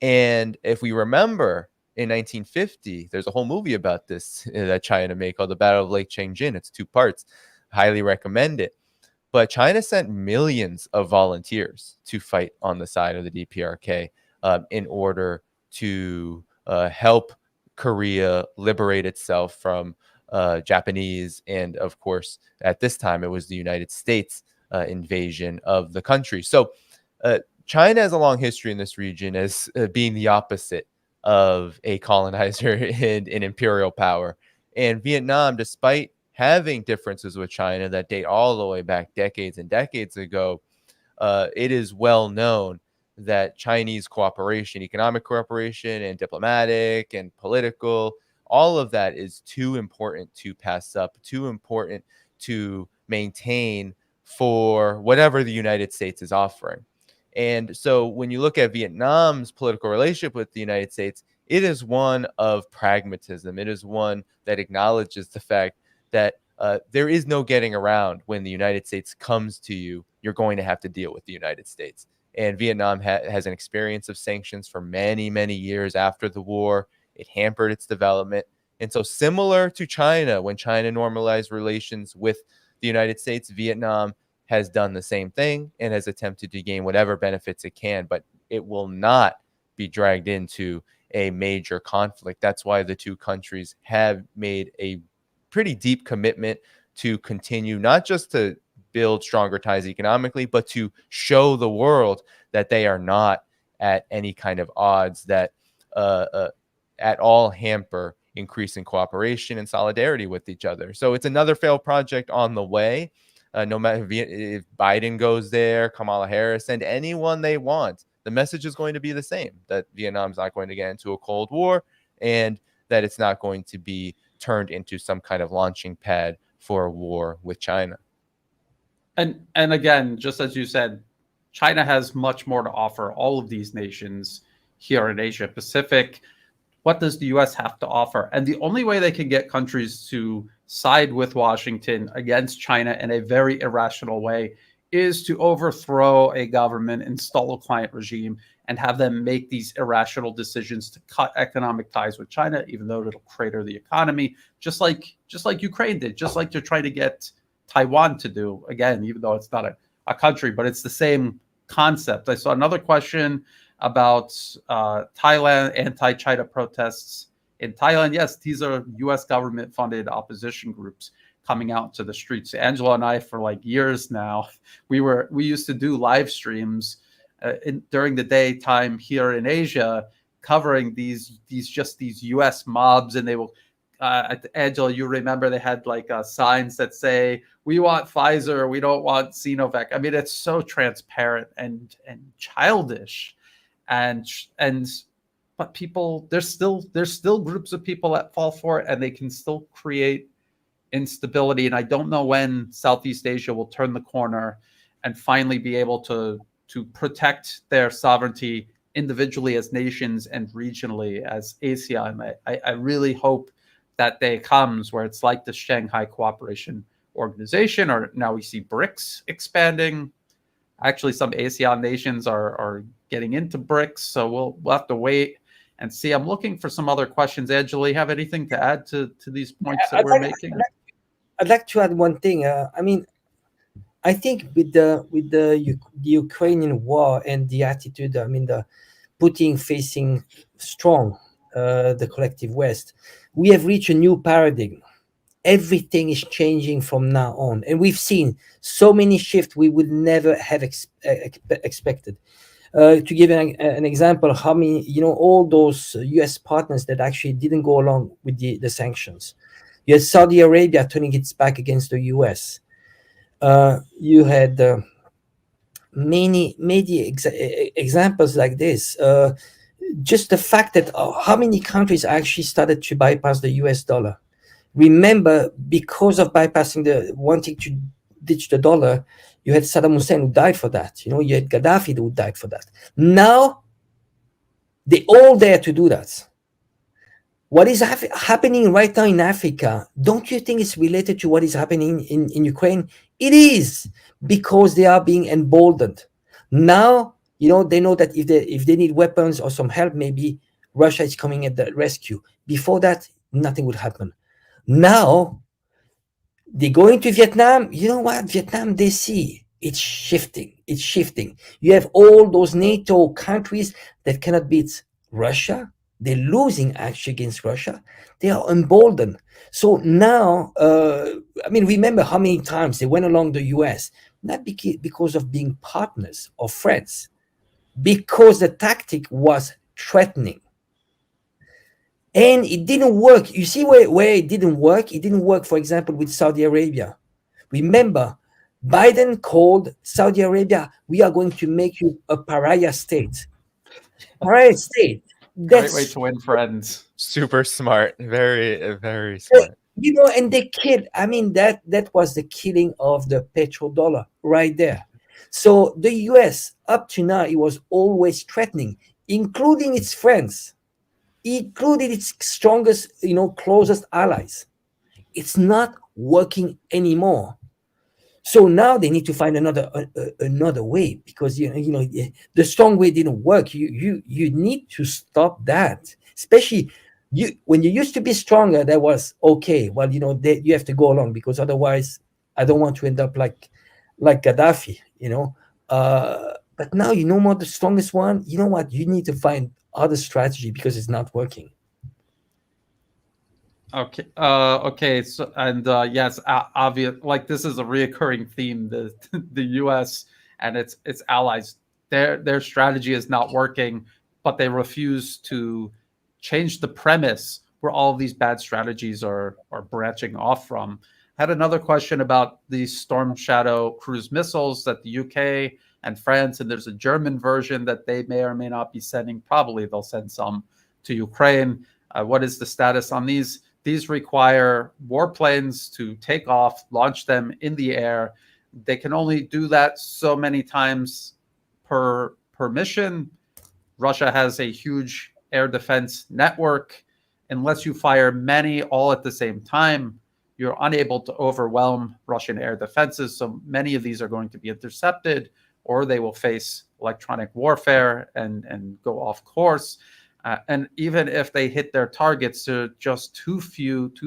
S2: And if we remember, in 1950, there's a whole movie about this that China made called The Battle of Lake Changjin. It's 2 parts. Highly recommend it. But China sent millions of volunteers to fight on the side of the DPRK in order to help Korea liberate itself from Japanese, and of course, at this time, it was the United States invasion of the country. So China has a long history in this region as being the opposite of a colonizer and an imperial power. And Vietnam, despite having differences with China that date all the way back decades and decades ago, it is well known that Chinese cooperation, economic cooperation and diplomatic and political, all of that is too important to pass up, too important to maintain for whatever the United States is offering. And so when you look at Vietnam's political relationship with the United States, it is one of pragmatism. It is one that acknowledges the fact that there is no getting around when the United States comes to you. You're going to have to deal with the United States. And Vietnam has an experience of sanctions for many, many years after the war. It hampered its development. And so similar to China, when China normalized relations with the United States, Vietnam has done the same thing and has attempted to gain whatever benefits it can, but it will not be dragged into a major conflict. That's why the two countries have made a pretty deep commitment to continue not just to build stronger ties economically, but to show the world that they are not at any kind of odds that at all hamper increasing cooperation and solidarity with each other. So it's another failed project on the way. No matter if Biden goes there, Kamala Harris, and anyone they want, the message is going to be the same, that Vietnam's not going to get into a Cold War and that it's not going to be turned into some kind of launching pad for a war with China.
S1: And again, just as you said, China has much more to offer all of these nations here in Asia Pacific. What does the US have to offer? And the only way they can get countries to side with Washington against China in a very irrational way is to overthrow a government, install a client regime, and have them make these irrational decisions to cut economic ties with China, even though it'll crater the economy, just like Ukraine did, just like they're trying to get Taiwan to do, again, even though it's not a country, but it's the same concept. I saw another question about Thailand, anti-China protests in Thailand. Yes, these are U.S. government-funded opposition groups coming out to the streets. Angela and I, for like years now, we used to do live streams during the daytime here in Asia, covering these U.S. mobs, and they will. Angela, you remember they had like signs that say, "We want Pfizer, we don't want Sinovac." I mean, it's so transparent and childish. But people, there's still groups of people that fall for it, and they can still create instability. And I don't know when Southeast Asia will turn the corner and finally be able to protect their sovereignty individually as nations and regionally as ASEAN. I really hope that day comes where it's like the Shanghai Cooperation Organization, or now we see BRICS expanding. Actually, some ASEAN nations are getting into BRICS, so we'll have to wait and see. I'm looking for some other questions. Angela, you have anything to add to these points that we're making?
S3: I'd like to add one thing. I think with the Ukrainian war and the attitude, the Putin facing strong the collective West, we have reached a new paradigm. Everything is changing from now on, and we've seen so many shifts we would never have expected. To give an example, how many, all those US partners that actually didn't go along with the sanctions. You had Saudi Arabia turning its back against the US. You had many examples like this. Just the fact that how many countries actually started to bypass the US dollar. Remember, because of wanting to ditch the dollar, you had Saddam Hussein who died for that. You had Gaddafi who died for that. Now, they all dare to do that. What is happening right now in Africa, don't you think it's related to what is happening in Ukraine? It is, because they are being emboldened. Now, they know that if they need weapons or some help, maybe Russia is coming at the rescue. Before that, nothing would happen. Now, they go into Vietnam. You know what? Vietnam, they see it's shifting. It's shifting. You have all those NATO countries that cannot beat Russia. They're losing actually against Russia. They are emboldened. So now, remember how many times they went along the US, not because of being partners or friends, because the tactic was threatening. And it didn't work. You see where it didn't work? It didn't work, for example, with Saudi Arabia. Remember, Biden called Saudi Arabia, we are going to make you a pariah state. Pariah state.
S1: Great way
S3: That's,
S1: to win friends.
S2: Super smart. Very, very smart.
S3: you know, and they killed. I mean, that was the killing of the petrodollar right there. So the US, up to now, it was always threatening, including its friends, including its strongest, closest allies. It's not working anymore. So now they need to find another way, because the strong way didn't work. You need to stop that. Especially when you used to be stronger, that was okay. Well, you have to go along, because otherwise, I don't want to end up like Gaddafi. But now you know more the strongest one. You know what? You need to find other strategy, because it's not working.
S1: Okay. Okay. So, and yes, obvious. Like, this is a reoccurring theme. The the U.S. and its allies, their strategy is not working, but they refuse to change the premise where all of these bad strategies are branching off from. I had another question about the Storm Shadow cruise missiles that the UK and France, and there's a German version that they may or may not be sending. Probably they'll send some to Ukraine. What is the status on these? These require warplanes to take off, launch them in the air. They can only do that so many times per mission. Russia has a huge air defense network. Unless you fire many all at the same time, you're unable to overwhelm Russian air defenses. So many of these are going to be intercepted, or they will face electronic warfare and go off course. And even if they hit their targets, they're just too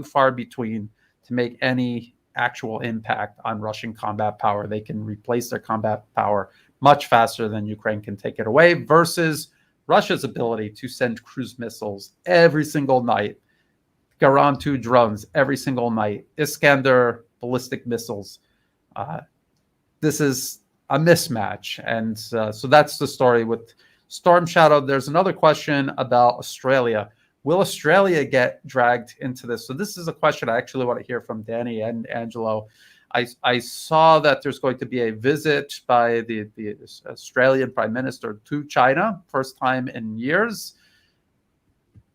S1: far between to make any actual impact on Russian combat power. They can replace their combat power much faster than Ukraine can take it away, versus Russia's ability to send cruise missiles every single night, Garan 2 drones every single night, Iskander ballistic missiles. This is a mismatch. And so that's the story with Storm Shadow. There's another question about Australia. Will Australia get dragged into this? So this is a question I actually want to hear from Danny and Angelo. I saw that there's going to be a visit by the Australian Prime Minister to China, first time in years.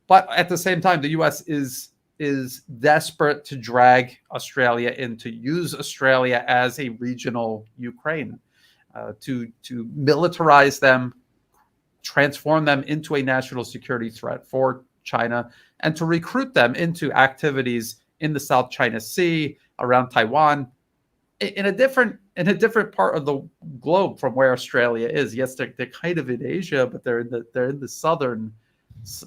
S1: But at the same time, the US is desperate to drag Australia in, to use Australia as a regional Ukraine, to militarize them, transform them into a national security threat for China, and to recruit them into activities in the South China Sea, around Taiwan, in a different part of the globe from where Australia is. Yes, they're kind of in Asia, but they're in the southern,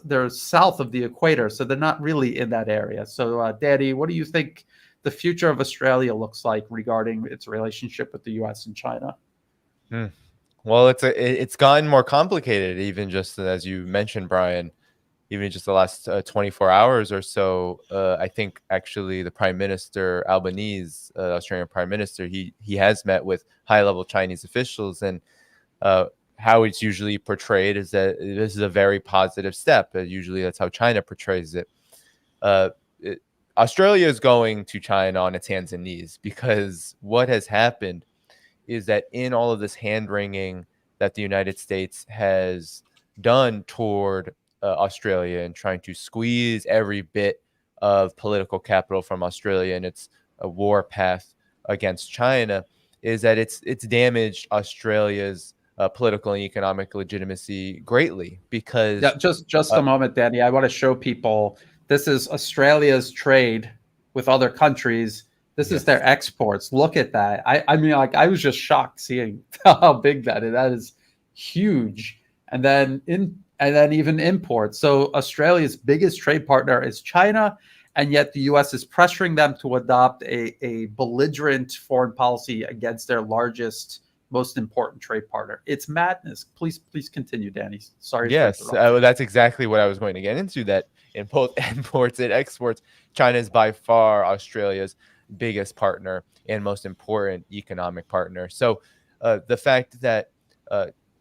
S1: they're south of the equator, so they're not really in that area. So, Danny, what do you think the future of Australia looks like regarding its relationship with the U.S. and China?
S2: Well, it's gotten more complicated, even just as you mentioned, Brian. Even just the last 24 hours or so, I think actually the Prime Minister Albanese, Australian Prime Minister, he has met with high-level Chinese officials, and how it's usually portrayed is that this is a very positive step. Usually, that's how China portrays it. Australia is going to China on its hands and knees, because what has happened is that in all of this hand-wringing that the United States has done toward Australia and trying to squeeze every bit of political capital from Australia and its war path against China, is that it's damaged Australia's political and economic legitimacy greatly. Because
S1: just a moment, Danny. I want to show people this is Australia's trade with other countries. This is their exports. Look at that. I mean, like, I was just shocked seeing how big that is. That is huge. And then even imports. So Australia's biggest trade partner is China, and yet the U.S. is pressuring them to adopt a belligerent foreign policy against their largest, most important trade partner. It's madness. Please continue, Danny. Sorry.
S2: Yes, that's exactly what I was going to get into. That in both imports and exports, China is by far Australia's biggest partner and most important economic partner. So the fact that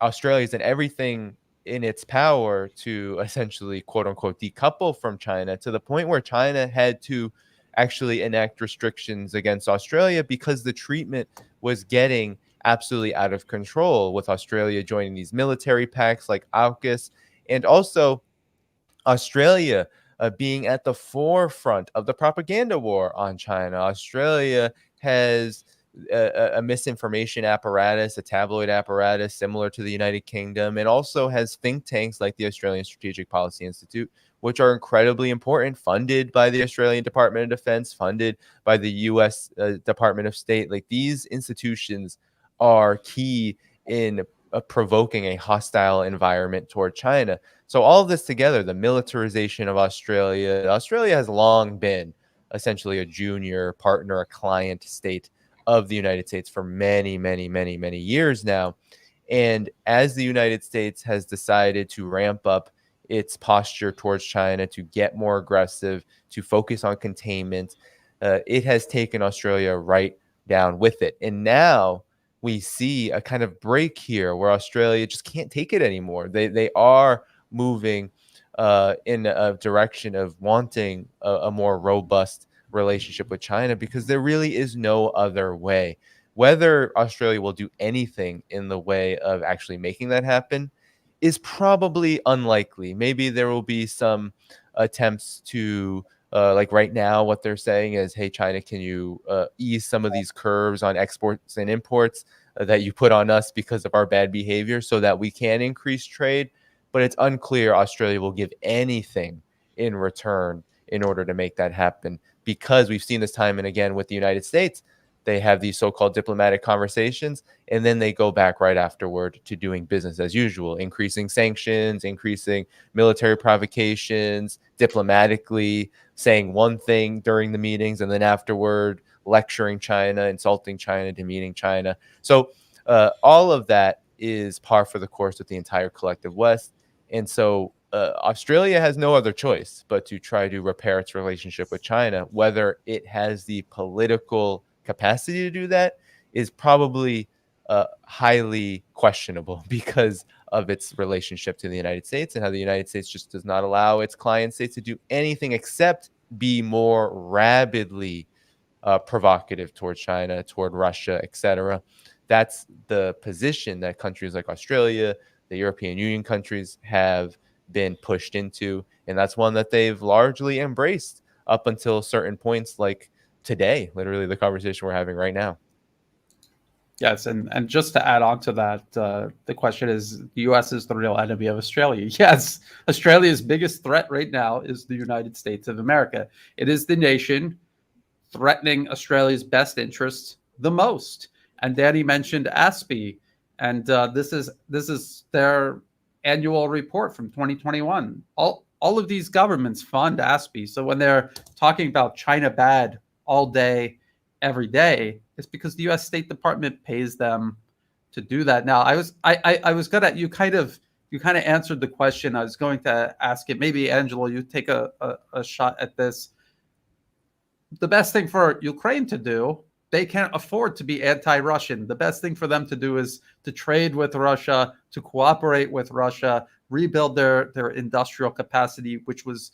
S2: Australia is in everything in its power to essentially, quote unquote, decouple from China, to the point where China had to actually enact restrictions against Australia because the treatment was getting absolutely out of control, with Australia joining these military pacts like AUKUS, and also Australia being at the forefront of the propaganda war on China. Australia has a misinformation apparatus, a tabloid apparatus similar to the United Kingdom, and also has think tanks like the Australian Strategic Policy Institute, which are incredibly important, funded by the Australian Department of Defense, funded by the US Department of State. Like, these institutions are key in provoking a hostile environment toward China. So all of this together, the militarization of Australia has long been essentially a junior partner, a client state of the United States for many, many, many, many years now. And as the United States has decided to ramp up its posture towards China, to get more aggressive, to focus on containment, it has taken Australia right down with it. And now we see a kind of break here where Australia just can't take it anymore. They are moving in a direction of wanting a more robust relationship with China, because there really is no other way. Whether Australia will do anything in the way of actually making that happen is probably unlikely. Maybe there will be some attempts to like right now, what they're saying is, hey, China, can you ease some of these curves on exports and imports that you put on us because of our bad behavior, so that we can increase trade? But it's unclear Australia will give anything in return in order to make that happen, because we've seen this time and again with the United States. They have these so-called diplomatic conversations, and then they go back right afterward to doing business as usual, increasing sanctions, increasing military provocations, diplomatically saying one thing during the meetings, and then afterward lecturing China, insulting China, demeaning China. So all of that is par for the course with the entire collective West. And so Australia has no other choice but to try to repair its relationship with China. Whether it has the political capacity to do that is probably highly questionable, because of its relationship to the United States and how the United States just does not allow its client states to do anything except be more rabidly provocative toward China, toward Russia, etc. That's the position that countries like Australia, the European Union countries, have been pushed into, and that's one that they've largely embraced up until certain points, like today, literally the conversation we're having right now.
S1: Yes, and just to add on to that, the question is, the U.S. is the real enemy of Australia. Yes, Australia's biggest threat right now is the United States of America. It is the nation threatening Australia's best interests the most. And Danny mentioned ASPI, and this is their annual report from 2021. All of these governments fund ASPI. So when they're talking about China bad all day, every day, it's because the U.S. State Department pays them to do that. Now, I was gonna, you kind of answered the question. I was going to ask it. Maybe Angelo, you take a shot at this. The best thing for Ukraine to do, they can't afford to be anti-Russian. The best thing for them to do is to trade with Russia, to cooperate with Russia, rebuild their industrial capacity, which was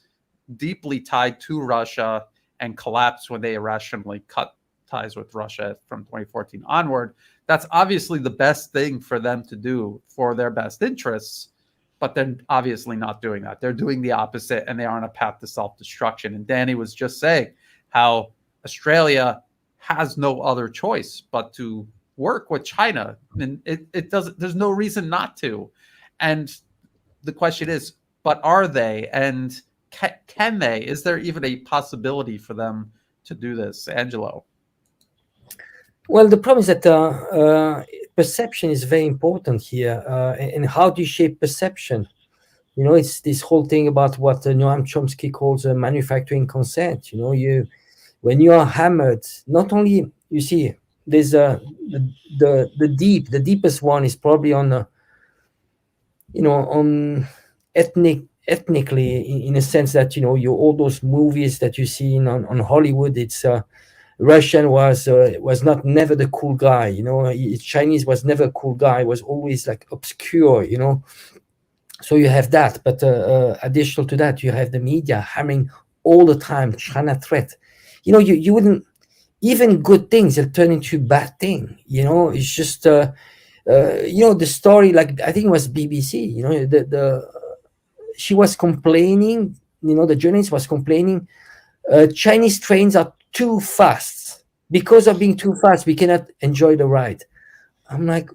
S1: deeply tied to Russia and collapsed when they irrationally cut ties with Russia from 2014 onward. That's obviously the best thing for them to do for their best interests, but they're obviously not doing that. They're doing the opposite, and they are on a path to self-destruction. And Danny was just saying how Australia has no other choice but to work with China, and it doesn't. There's no reason not to. And the question is, but are they? And can they? Is there even a possibility for them to do this, Angelo?
S3: Well, the problem is that perception is very important here, and how do you shape perception? You know, it's this whole thing about what Noam Chomsky calls manufacturing consent. You know, when you are hammered, not only, you see, there's the deepest one is probably on on ethnically, in a sense that all those movies that you see on Hollywood, it's Russian was not never the cool guy. Chinese was never a cool guy, was always like obscure. So you have that, but additional to that, you have the media hammering all the time China threat. You wouldn't, even good things will turn into bad thing. It's just the story, like I think it was BBC. The she was complaining. The journalist was complaining. Chinese trains are too fast. Because of being too fast, we cannot enjoy the ride. I'm like,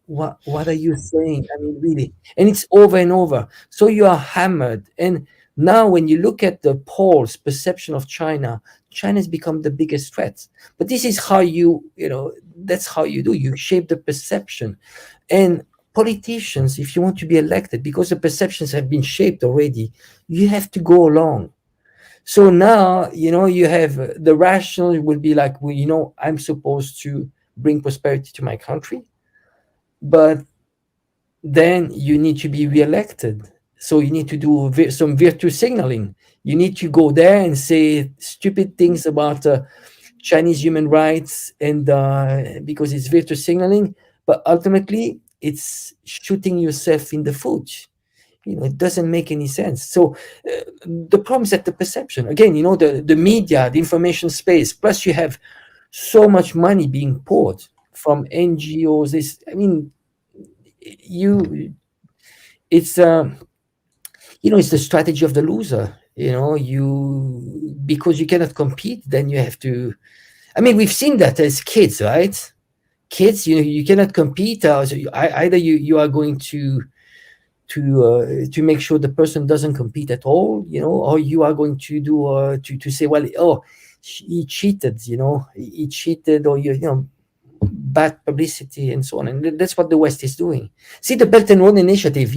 S3: what are you saying? I mean, really? And it's over and over. So you are hammered. And now when you look at the polls, perception of China, China has become the biggest threat. But this is how that's how you do. You shape the perception. And politicians, if you want to be elected, because the perceptions have been shaped already, you have to go along. So now, you have the rational will be like, well, I'm supposed to bring prosperity to my country, but then you need to be re-elected. So you need to do some virtue signaling. You need to go there and say stupid things about Chinese human rights, and because it's virtue signaling, but ultimately it's shooting yourself in the foot. It doesn't make any sense. So the problem is at the perception. Again, the media, the information space, plus you have so much money being poured from NGOs. It's it's the strategy of the loser. Because you cannot compete, then you have to. I mean, we've seen that as kids, right? Kids, you cannot compete. So either you are going to make sure the person doesn't compete at all, or you are going to do to say, well, oh, he cheated, he cheated, or bad publicity and so on. And that's what the West is doing. See, the Belt and Road Initiative,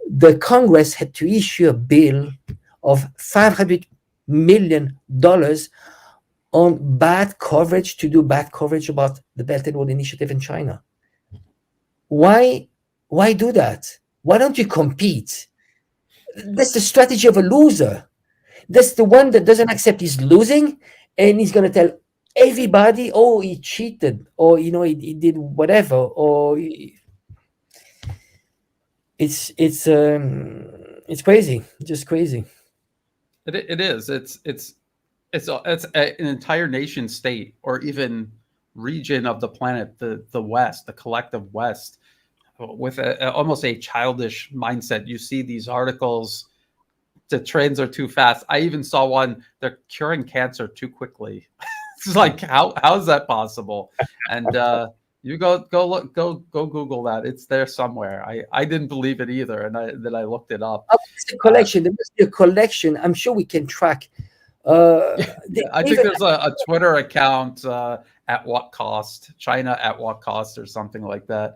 S3: the Congress had to issue a bill of $500 million on bad coverage, to do bad coverage about the Belt and Road Initiative in China. Why do that? Why don't you compete? That's the strategy of a loser. That's the one that doesn't accept he's losing, and he's going to tell everybody, oh, he cheated, or he did whatever, or it's crazy, just crazy.
S1: It is. It's an entire nation state, or even region of the planet, the West, the collective West, with almost a childish mindset. You see these articles, the trains are too fast. I even saw one, they're curing cancer too quickly. It's like, how is that possible? And you go Google that. It's there somewhere. I didn't believe it either, and I looked it up.
S3: It's a collection. There must be a collection. I'm sure we can track.
S1: I think there's a Twitter account, at what cost, China at what cost, or something like that.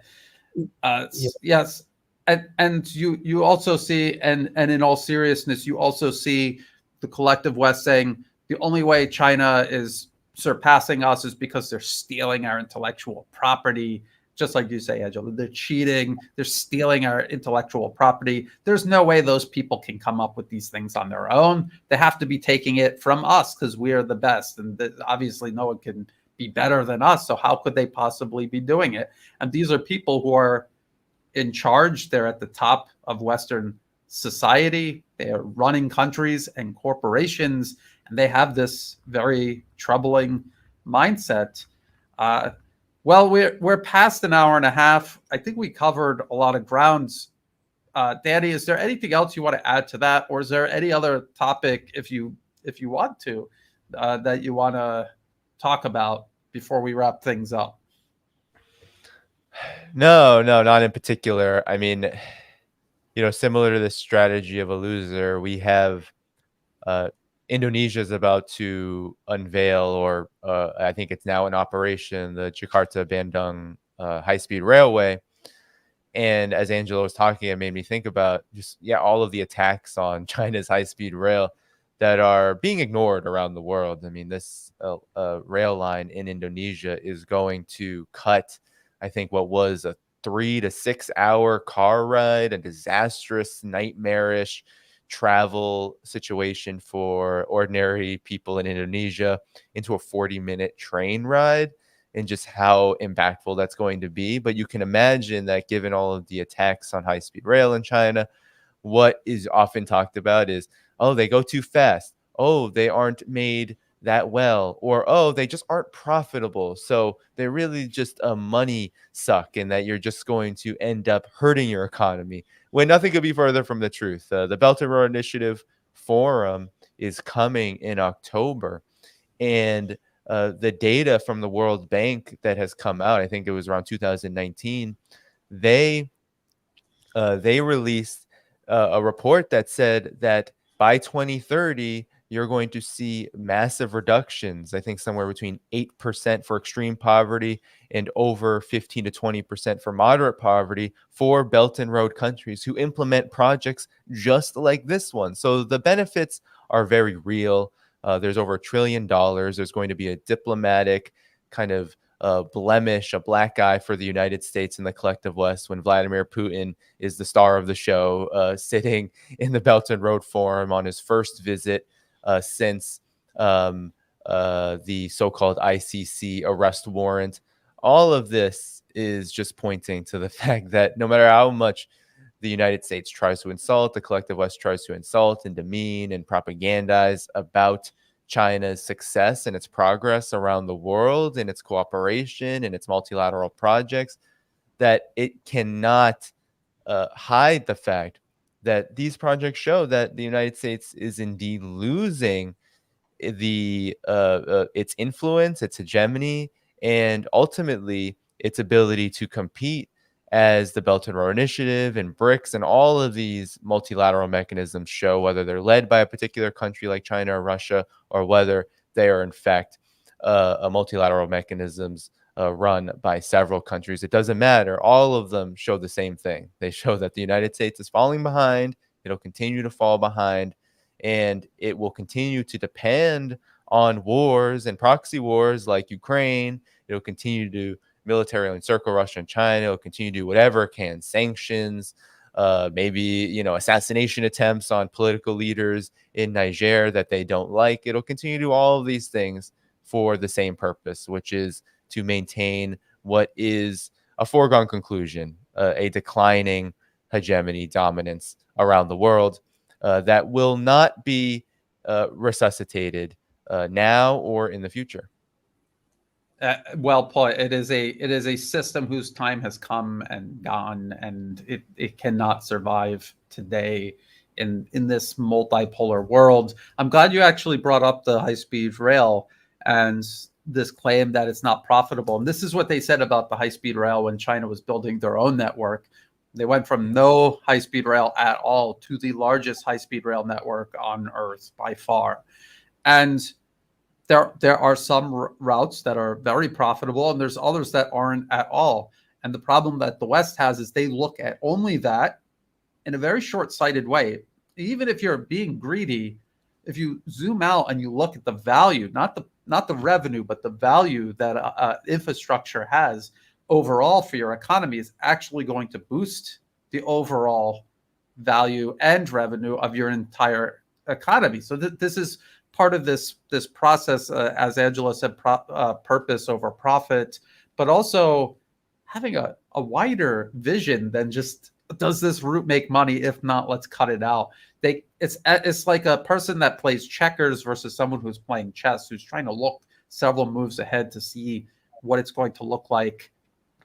S1: Yes, and you also see, and in all seriousness, you also see the collective West saying the only way China is surpassing us is because they're stealing our intellectual property. Just like you say, Angela, they're cheating, they're stealing our intellectual property. There's no way those people can come up with these things on their own. They have to be taking it from us because we are the best. And obviously no one can be better than us. So how could they possibly be doing it? And these are people who are in charge. They're at the top of Western society. They are running countries and corporations, and they have this very troubling mindset. Well, we're past an hour and a half. I think we covered a lot of grounds. Danny, is there anything else you want to add to that, or is there any other topic, if you want to, that you want to talk about before we wrap things up?
S2: No, not in particular. I mean, similar to the strategy of a loser, we have Indonesia is about to unveil, or I think it's now in operation, the Jakarta-Bandung high-speed railway. And as Angela was talking, it made me think about just, all of the attacks on China's high-speed rail that are being ignored around the world. I mean, this rail line in Indonesia is going to cut, I think, what was a 3 to 6 hour car ride, a disastrous, nightmarish travel situation for ordinary people in Indonesia, into a 40-minute train ride, and just how impactful that's going to be. But you can imagine that given all of the attacks on high-speed rail in China, what is often talked about is, oh, they go too fast. Oh, they aren't made that well, or oh, they just aren't profitable, so they're really just a money suck, and that you're just going to end up hurting your economy, when nothing could be further from the truth. The Belt and Road Initiative Forum is coming in October, and the data from the World Bank that has come out, I think it was around 2019, they released a report that said that by 2030, you're going to see massive reductions. I think somewhere between 8% for extreme poverty and over 15 to 20% for moderate poverty for Belt and Road countries who implement projects just like this one. So the benefits are very real. There's over $1 trillion. There's going to be a diplomatic kind of blemish, a black eye for the United States and the collective West when Vladimir Putin is the star of the show, sitting in the Belt and Road Forum on his first visit since the so-called ICC arrest warrant. All of this is just pointing to the fact that no matter how much the United States tries to insult, the collective West tries to insult and demean and propagandize about China's success and its progress around the world and its cooperation and its multilateral projects, that it cannot hide the fact that these projects show that the United States is indeed losing its influence, its hegemony, and ultimately its ability to compete as the Belt and Road Initiative and BRICS and all of these multilateral mechanisms show, whether they're led by a particular country like China or Russia, or whether they are in fact multilateral mechanisms run by several countries. It doesn't matter. All of them show the same thing. They show that the United States is falling behind. It'll continue to fall behind, and it will continue to depend on wars and proxy wars like Ukraine. It'll continue to militarily encircle Russia and China. It'll continue to do whatever it can, sanctions, maybe assassination attempts on political leaders in Niger that they don't like. It'll continue to do all of these things for the same purpose, which is to maintain what is a foregone conclusion, a declining hegemony, dominance around the world that will not be resuscitated now or in the future.
S1: Well put. It is a system whose time has come and gone, and it cannot survive today in this multipolar world. I'm glad you actually brought up the high-speed rail and this claim that it's not profitable. And this is what they said about the high-speed rail when China was building their own network. They went from no high-speed rail at all to the largest high-speed rail network on Earth by far. And there are some routes that are very profitable, and there's others that aren't at all. And the problem that the West has is they look at only that in a very short-sighted way. Even if you're being greedy, if you zoom out and you look at the value, not the revenue, but the value that infrastructure has overall for your economy, is actually going to boost the overall value and revenue of your entire economy. So this is part of this process, as Angela said, purpose over profit, but also having a wider vision than just, does this route make money? If not, let's cut it out. It's like a person that plays checkers versus someone who's playing chess, who's trying to look several moves ahead to see what it's going to look like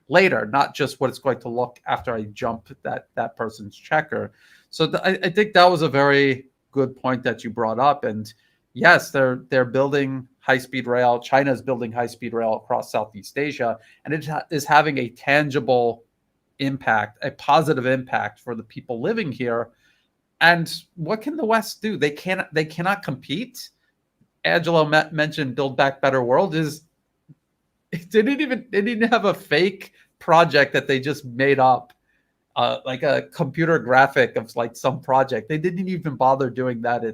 S1: later, not just what it's going to look after I jump that person's checker. So I think that was a very good point that you brought up. And yes, they're building high-speed rail. China is building high-speed rail across Southeast Asia, and it is having a tangible impact, a positive impact for the people living here. And what can the West do? They cannot compete. Angela mentioned Build Back Better World. They didn't even have a fake project that they just made up, like a computer graphic of like some project. They didn't even bother doing that.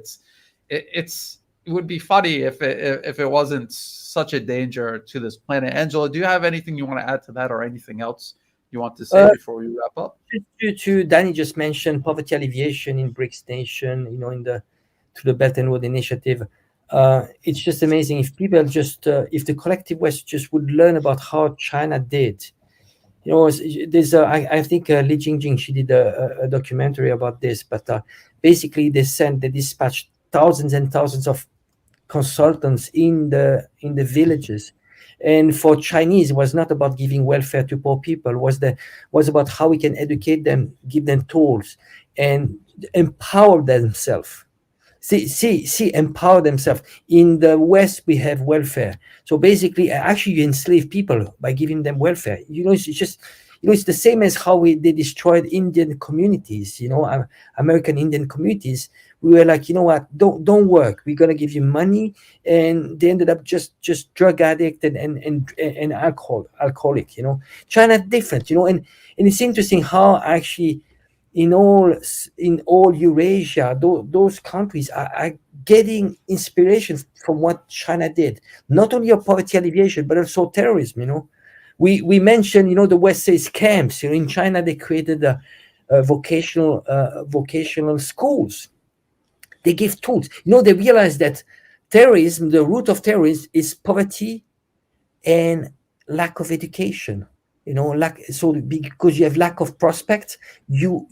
S1: It would be funny if it wasn't such a danger to this planet. Angela, do you have anything you want to add to that, or anything else you want to say before we wrap up?
S3: To Danny just mentioned poverty alleviation in BRICS nation, to the Belt and Road Initiative. It's just amazing if people if the collective West just would learn about how China did. You know, there's I think Li Jingjing, she did a documentary about this, but basically they dispatched thousands and thousands of consultants in the villages. And for Chinese, it was not about giving welfare to poor people. Was about how we can educate them, give them tools, and empower themselves. See, empower themselves. In the West, we have welfare. So basically, actually, you enslave people by giving them welfare. You know, it's just, you know, it's the same as how they destroyed Indian communities. You know, American Indian communities. We were like, you know what? Don't work. We're gonna give you money, and they ended up just drug addict and alcoholic. You know, China different. You know, and it's interesting how actually in all Eurasia, those countries are getting inspiration from what China did. Not only of poverty alleviation, but also terrorism. You know, we mentioned, you know, the West says camps. You know, in China they created vocational schools. They give tools. You know, they realize that terrorism, the root of terrorism, is poverty and lack of education. You know, because you have lack of prospects, you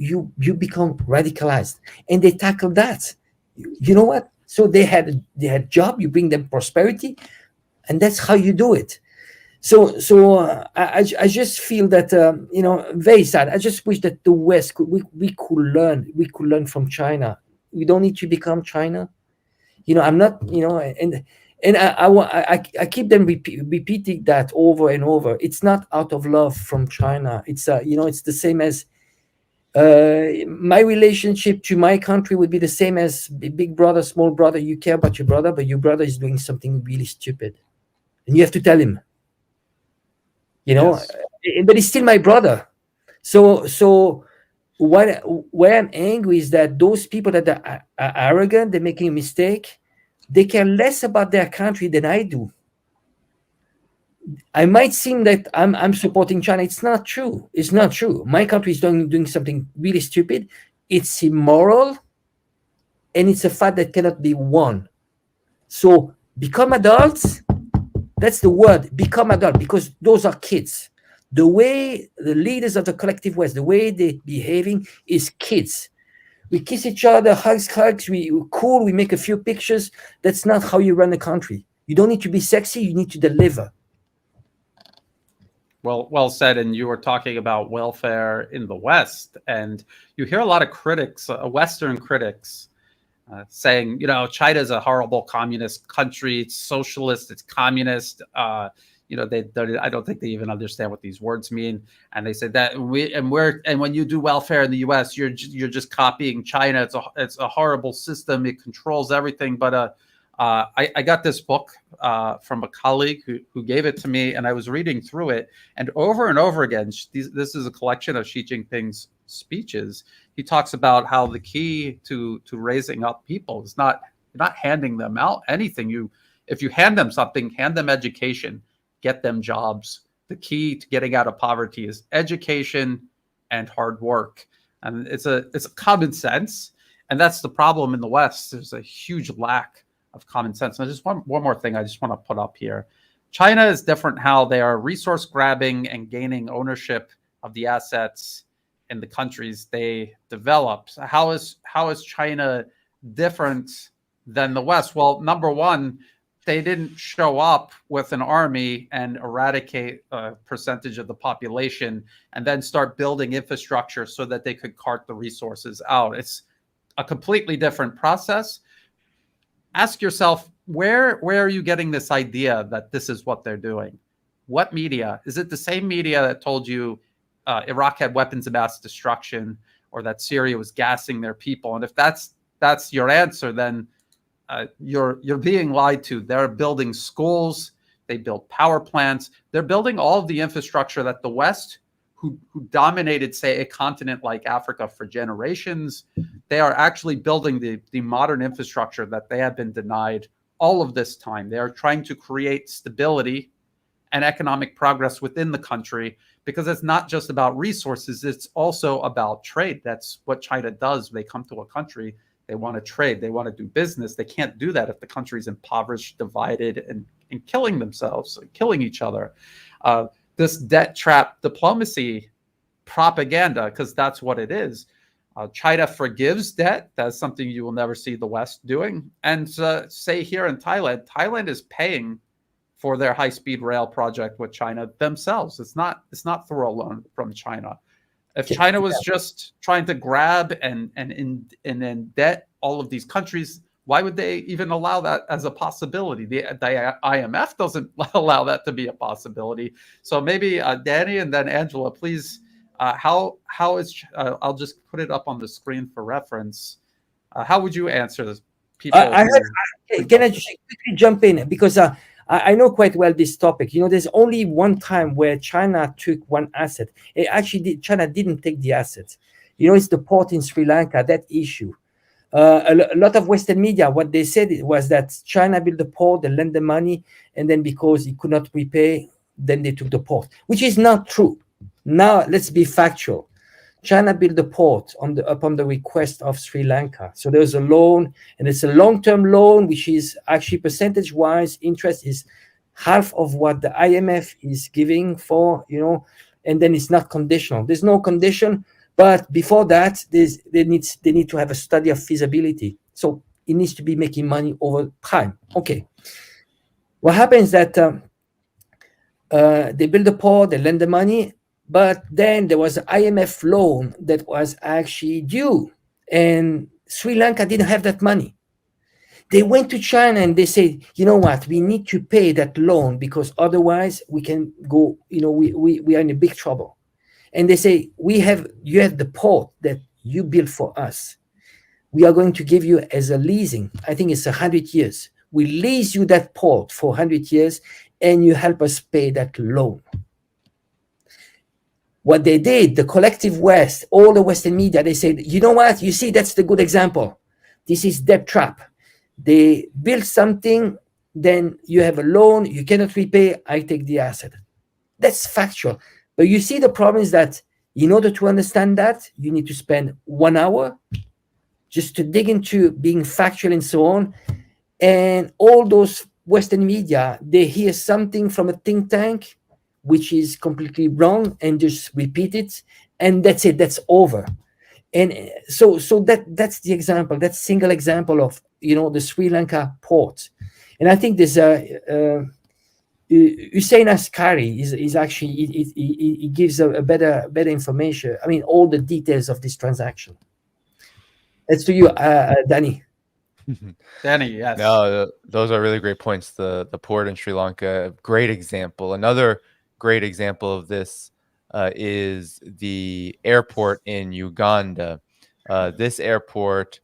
S3: become radicalized, and they tackle that. You know what? So they had job. You bring them prosperity, and that's how you do it. I just feel that you know, very sad. I just wish that the West we could learn from China. We don't need to become China. You know, I'm not, you know, and I keep them repeating that over and over. It's not out of love from China. It's you know, it's the same as my relationship to my country would be the same as big brother, small brother. You care about your brother, but your brother is doing something really stupid, and you have to tell him. You know,
S1: Yes.
S3: but he's still my brother. So where I'm angry is that those people that are arrogant, they're making a mistake, they care less about their country than I do. I might seem that I'm supporting China. It's not true. It's not true. My country is doing something really stupid. It's immoral, and it's a fact that cannot be won. So become adults. That's the word. Become adult, because those are kids. The way the leaders of the collective West, the way they're behaving is kids. We kiss each other, hugs, we're cool, we make a few pictures. That's not how you run a country. You don't need to be sexy, you need to deliver.
S1: Well said. And you were talking about welfare in the West, and you hear a lot of critics, Western critics, saying, you know, China is a horrible communist country. It's socialist. It's communist. You know, I don't think they even understand what these words mean. And they said that and when you do welfare in the U.S., you're just copying China. It's a horrible system. It controls everything. But I got this book from a colleague who gave it to me, and I was reading through it, and over again, this is a collection of Xi Jinping's speeches. He talks about how the key to raising up people is not handing them out anything. If you hand them something, hand them education, get them jobs. The key to getting out of poverty is education and hard work. And it's a common sense, and that's the problem in the West. There's a huge lack of common sense. And I just want one more thing I just want to put up here. China is different how they are resource grabbing and gaining ownership of the assets in the countries they develop. So how is China different than the West? Well, number one, they didn't show up with an army and eradicate a percentage of the population and then start building infrastructure so that they could cart the resources out. It's a completely different process. Ask yourself, where are you getting this idea that this is what they're doing? What media? Is it the same media that told you Iraq had weapons of mass destruction, or that Syria was gassing their people? And if that's your answer, then you're being lied to. They're building schools, they build power plants, they're building all of the infrastructure that the West, who dominated, say, a continent like Africa for generations, they are actually building the modern infrastructure that they have been denied all of this time. They are trying to create stability and economic progress within the country, because it's not just about resources, it's also about trade. That's what China does. They come to a country, they want to trade, they want to do business. They can't do that if the country's impoverished, divided, and killing themselves, killing each other. this debt trap diplomacy propaganda, because that's what it is. China forgives debt. That's something you will never see the West doing. And say here in Thailand, Thailand is paying for their high-speed rail project with China themselves. It's not through a loan from China. If China was just trying to grab and debt all of these countries, why would they even allow that as a possibility? The IMF doesn't allow that to be a possibility. So maybe Danny and then Angela, please. How is I'll just put it up on the screen for reference. How would you answer this? People,
S3: can I just quickly jump in, because I know quite well this topic. There's only one time where China took one asset. China didn't take the assets. It's the port in Sri Lanka, that issue. A lot of Western media, what they said was that China built the port, they lent the money, and then because it could not repay, then they took the port, which is not true. Now, let's be factual. China built the port upon the request of Sri Lanka. So there's a loan, and it's a long-term loan, which is actually percentage-wise, interest is half of what the IMF is giving for, and then it's not conditional. There's no condition, but before that, they need to have a study of feasibility. So it needs to be making money over time. Okay. What happens that they build the port, they lend the money, but then there was an IMF loan that was actually due, and Sri Lanka didn't have that money. They went to China and they said, you know what, we need to pay that loan because otherwise we can go, we are in a big trouble. And they say, you have the port that you built for us. We are going to give you as a leasing. I think it's 100 years. We lease you that port for 100 years and you help us pay that loan. What they did, the collective West, all the Western media, they said, you know what? You see, that's the good example. This is debt trap. They build something, then you have a loan, you cannot repay, I take the asset. That's factual. But you see, the problem is that in order to understand that, you need to spend 1 hour just to dig into being factual and so on. And all those Western media, they hear something from a think tank, which is completely wrong, and just repeat it, and that's it, that's over. And so that's the example, that single example of the Sri Lanka port. And I think there's Hussein Askari is actually he gives a better information. I mean, all the details of this transaction. It's to you, Danny.
S1: Danny, yes.
S2: No, those are really great points. The port in Sri Lanka, great example. Another great example of this is the airport in Uganda. This airport,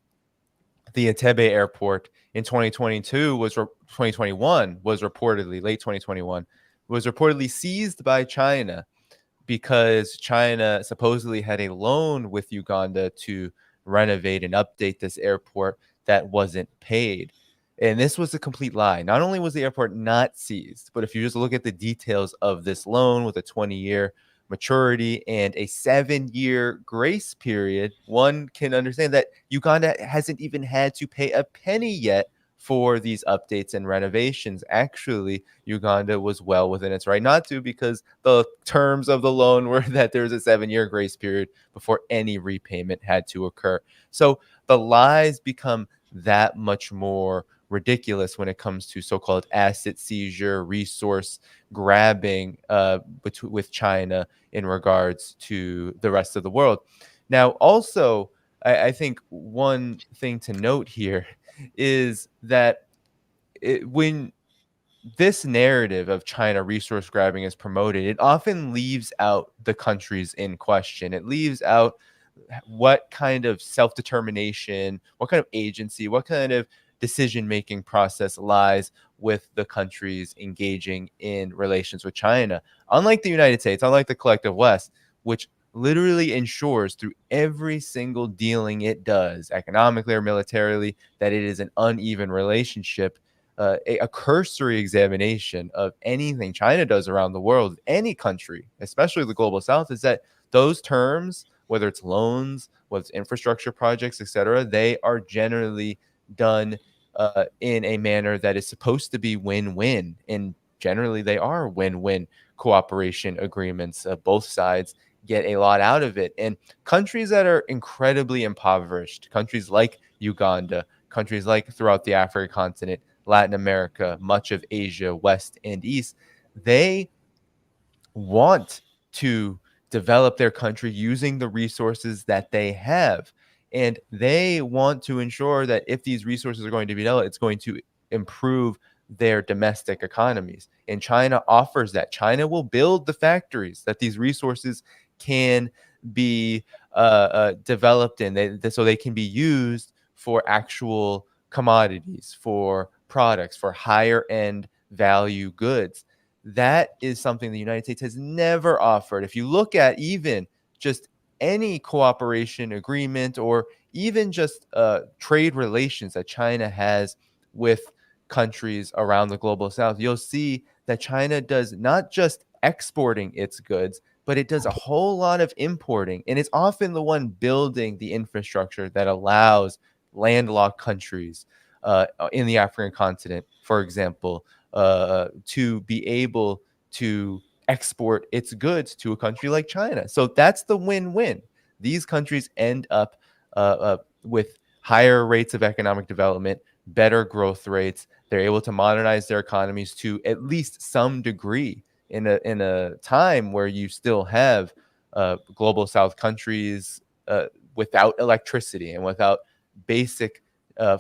S2: the Entebbe airport, in 2021 was reportedly, late 2021, was reportedly seized by China because China supposedly had a loan with Uganda to renovate and update this airport that wasn't paid. And this was a complete lie. Not only was the airport not seized, but if you just look at the details of this loan with a 20-year maturity and a 7-year grace period, one can understand that Uganda hasn't even had to pay a penny yet for these updates and renovations. Actually, Uganda was well within its right not to, because the terms of the loan were that there was a 7-year grace period before any repayment had to occur. So the lies become that much more ridiculous when it comes to so-called asset seizure, resource grabbing with China in regards to the rest of the world. Now, also, I think one thing to note here is that when this narrative of China resource grabbing is promoted, it often leaves out the countries in question. It leaves out what kind of self-determination, what kind of agency, what kind of decision-making process lies with the countries engaging in relations with China. Unlike the United States, unlike the collective West, which literally ensures through every single dealing it does, economically or militarily, that it is an uneven relationship. A cursory examination of anything China does around the world, any country, especially the global South, is that those terms, whether it's loans, whether it's infrastructure projects, etc., they are generally done in a manner that is supposed to be win-win. And generally they are win-win cooperation agreements. Both sides get a lot out of it. And countries that are incredibly impoverished, countries like Uganda, countries like throughout the African continent, Latin America, much of Asia, West and East, they want to develop their country using the resources that they have. And they want to ensure that if these resources are going to be developed, it's going to improve their domestic economies. And China offers that. China will build the factories that these resources can be developed in, so they can be used for actual commodities, for products, for higher end value goods. That is something the United States has never offered. If you look at even just any cooperation agreement or even just trade relations that China has with countries around the global south, you'll see that China does not just exporting its goods, but it does a whole lot of importing. And it's often the one building the infrastructure that allows landlocked countries in the African continent, for example, to be able to export its goods to a country like China. So that's the win-win. These countries end up with higher rates of economic development, better growth rates. They're able to modernize their economies to at least some degree in a time where you still have global South countries without electricity and without basic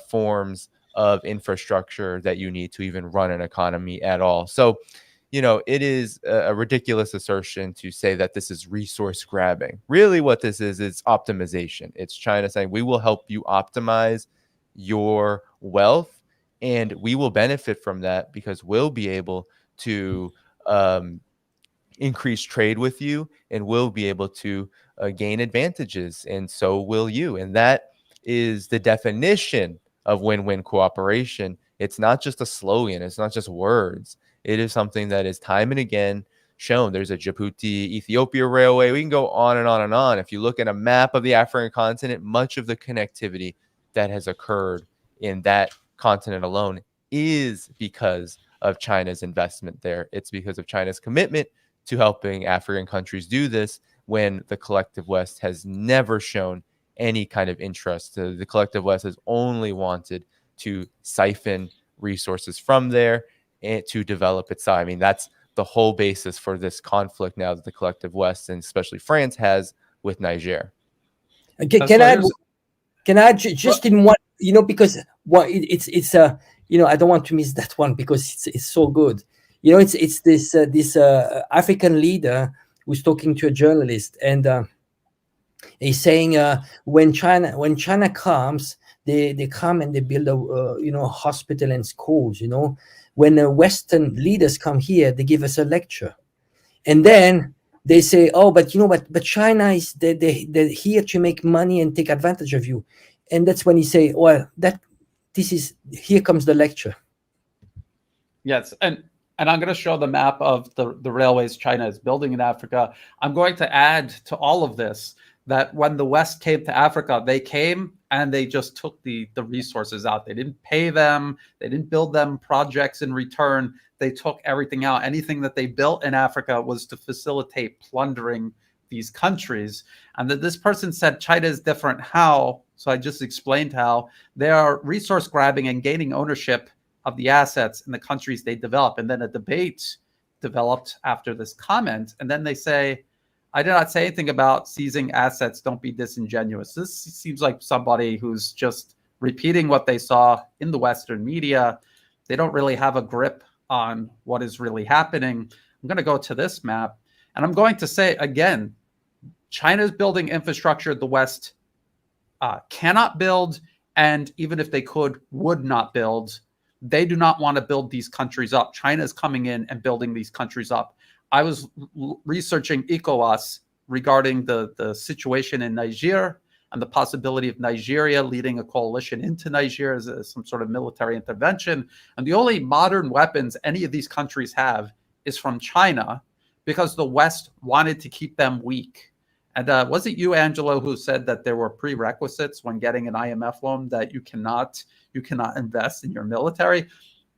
S2: forms of infrastructure that you need to even run an economy at all. So, it is a ridiculous assertion to say that this is resource grabbing. Really what this is optimization. It's China saying, we will help you optimize your wealth and we will benefit from that because we'll be able to increase trade with you and we'll be able to gain advantages, and so will you. And that is the definition of win-win cooperation. It's not just a slogan. It's not just words. It is something that is time and again shown. There's a Djibouti-Ethiopia railway. We can go on and on and on. If you look at a map of the African continent, much of the connectivity that has occurred in that continent alone is because of China's investment there. It's because of China's commitment to helping African countries do this when the collective West has never shown any kind of interest. The collective West has only wanted to siphon resources from there and to develop its side. I mean, that's the whole basis for this conflict now that the collective West and especially France has with Niger.
S3: Can I just in one, because it's I don't want to miss that one because it's so good. It's this African leader who's talking to a journalist, and he's saying when China comes, they come and they build a hospital and schools. When Western leaders come here, they give us a lecture, and then they say, oh, but China is they're here to make money and take advantage of you. And that's when he say, well, here comes the lecture.
S1: Yes, and I'm going to show the map of the railways China is building in Africa. I'm going to add to all of this that when the West came to Africa, they came and they just took the resources out. They didn't pay them. They didn't build them projects in return. They took everything out. Anything that they built in Africa was to facilitate plundering these countries. And that this person said China is different. How? So I just explained how they are resource grabbing and gaining ownership of the assets in the countries they develop. And then a debate developed after this comment. And then they say, I did not say anything about seizing assets. Don't be disingenuous. This seems like somebody who's just repeating what they saw in the Western media. They don't really have a grip on what is really happening. I'm going to go to this map, and I'm going to say again, China's building infrastructure the West cannot build, and even if they could, would not build. They do not want to build these countries up. China is coming in and building these countries up. I was researching ECOWAS regarding the situation in Niger and the possibility of Nigeria leading a coalition into Niger as some sort of military intervention. And the only modern weapons any of these countries have is from China because the West wanted to keep them weak. And was it you, Angelo, who said that there were prerequisites when getting an IMF loan that you cannot invest in your military?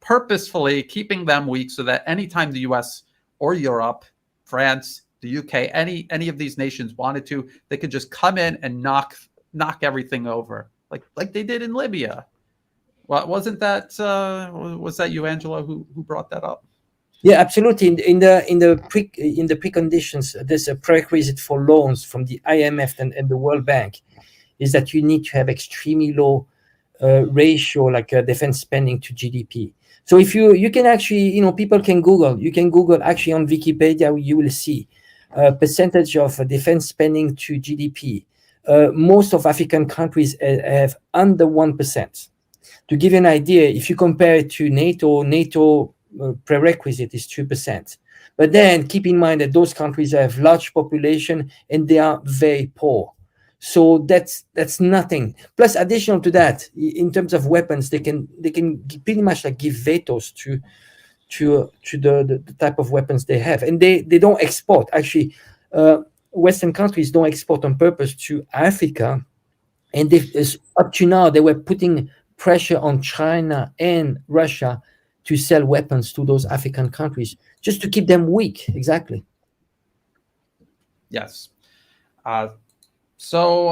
S1: purposefully keeping them weak so that anytime the US or Europe, France, the UK, any of these nations wanted to, they could just come in and knock everything over, like they did in Libya. Well, wasn't that was that you, Angelo, who brought that up?
S3: Yeah, absolutely. In the preconditions, there's a prerequisite for loans from the IMF and the World Bank, is that you need to have extremely low ratio, like defense spending to GDP. So if you can actually, people can Google. You can Google actually on Wikipedia. You will see percentage of defense spending to GDP. Most of African countries have under 1%. To give you an idea, if you compare it to NATO prerequisite is 2%. But then keep in mind that those countries have large population and they are very poor. So that's nothing. Plus, additional to that, in terms of weapons, they can pretty much like give vetoes to the type of weapons they have, and they don't export. Actually, Western countries don't export on purpose to Africa, and up to now they were putting pressure on China and Russia to sell weapons to those African countries just to keep them weak. Exactly.
S1: Yes. So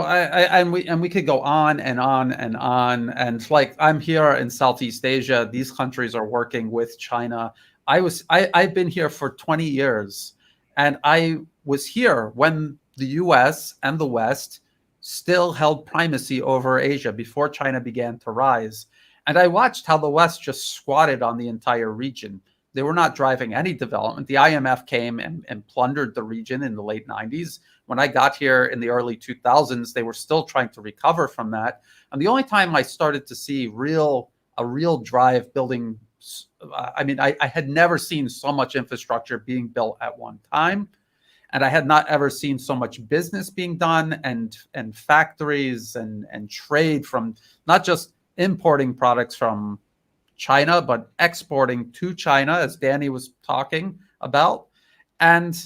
S1: we could go on and on and on. And like, I'm here in Southeast Asia. These countries are working with China. I've been here for 20 years, and I was here when the US and the West still held primacy over Asia before China began to rise. And I watched how the West just squatted on the entire region. They were not driving any development. The IMF came and plundered the region in the late 90s. When I got here in the early 2000s, they were still trying to recover from that. And the only time I started to see a real drive building, I had never seen so much infrastructure being built at one time. And I had not ever seen so much business being done and factories and trade, from not just importing products from China, but exporting to China, as Danny was talking about. And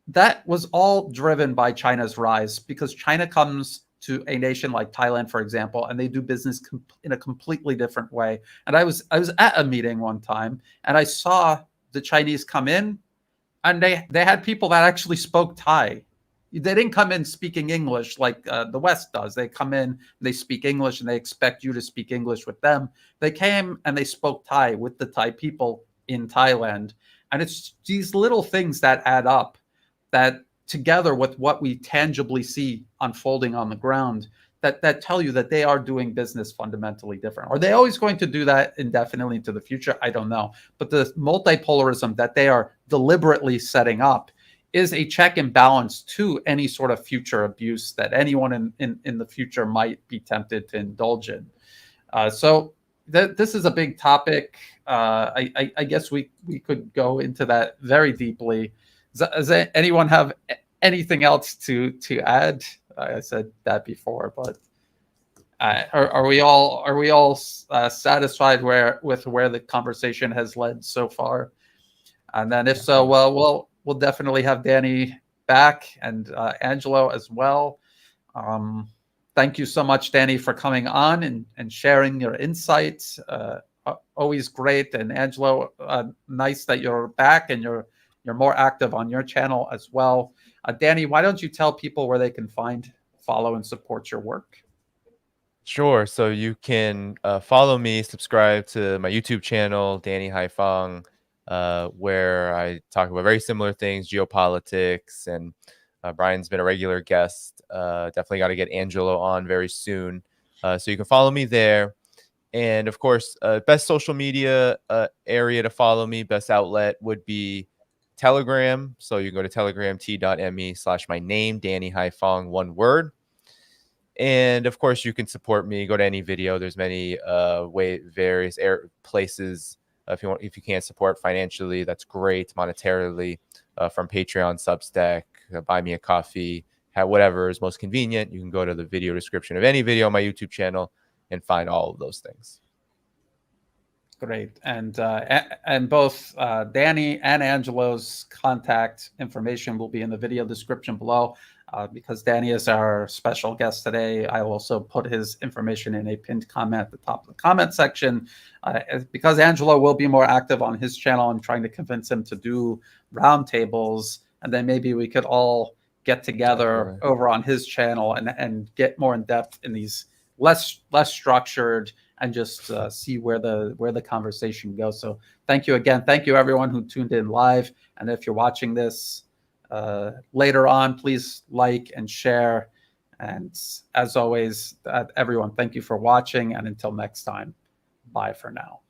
S1: that was all driven by China's rise, because China comes to a nation like Thailand, for example, and they do business in a completely different way. And I was at a meeting one time, and I saw the Chinese come in, and they had people that actually spoke Thai. They didn't come in speaking English like the West does. They come in, they speak English, and they expect you to speak English with them. They came and they spoke Thai with the Thai people in Thailand. And it's these little things that add up, that together with what we tangibly see unfolding on the ground, that tell you that they are doing business fundamentally different. Are they always going to do that indefinitely into the future? I don't know. But the multipolarism that they are deliberately setting up is a check and balance to any sort of future abuse that anyone in the future might be tempted to indulge in. So this is a big topic. I guess we could go into that very deeply. Does anyone have anything else to add? I said that before, but are we all satisfied with where the conversation has led so far? And then, if so, well, we'll definitely have Danny back, and Angelo as well. Thank you so much, Danny, for coming on and sharing your insights. Always great. And Angelo, nice that you're back and you're more active on your channel as well. Danny, why don't you tell people where they can find, follow, and support your work?
S2: Sure. So you can follow me, subscribe to my YouTube channel, Danny Haiphong, where I talk about very similar things, geopolitics, and Brian's been a regular guest. Definitely got to get Angelo on very soon. So you can follow me there. And of course, best social media area to follow me, best outlet would be Telegram. So you can go to telegram.me/my name, Danny Haiphong, one word. And of course, you can support me. Go to any video. There's many various places. If you can't support financially, that's great. Monetarily, from Patreon, Substack, buy me a coffee, whatever is most convenient. You can go to the video description of any video on my YouTube channel and find all of those things.
S1: Great. And both Danny and Angelo's contact information will be in the video description below. Because Danny is our special guest today, I will also put his information in a pinned comment at the top of the comment section. Because Angelo will be more active on his channel, I'm trying to convince him to do roundtables, and then maybe we could all get together
S2: Definitely.
S1: over on his channel and get more in depth in these less structured, and just see where the conversation goes. So thank you again. Thank you everyone who tuned in live, and if you're watching this later on, please like and share. And as always, everyone, thank you for watching, and until next time, bye for now.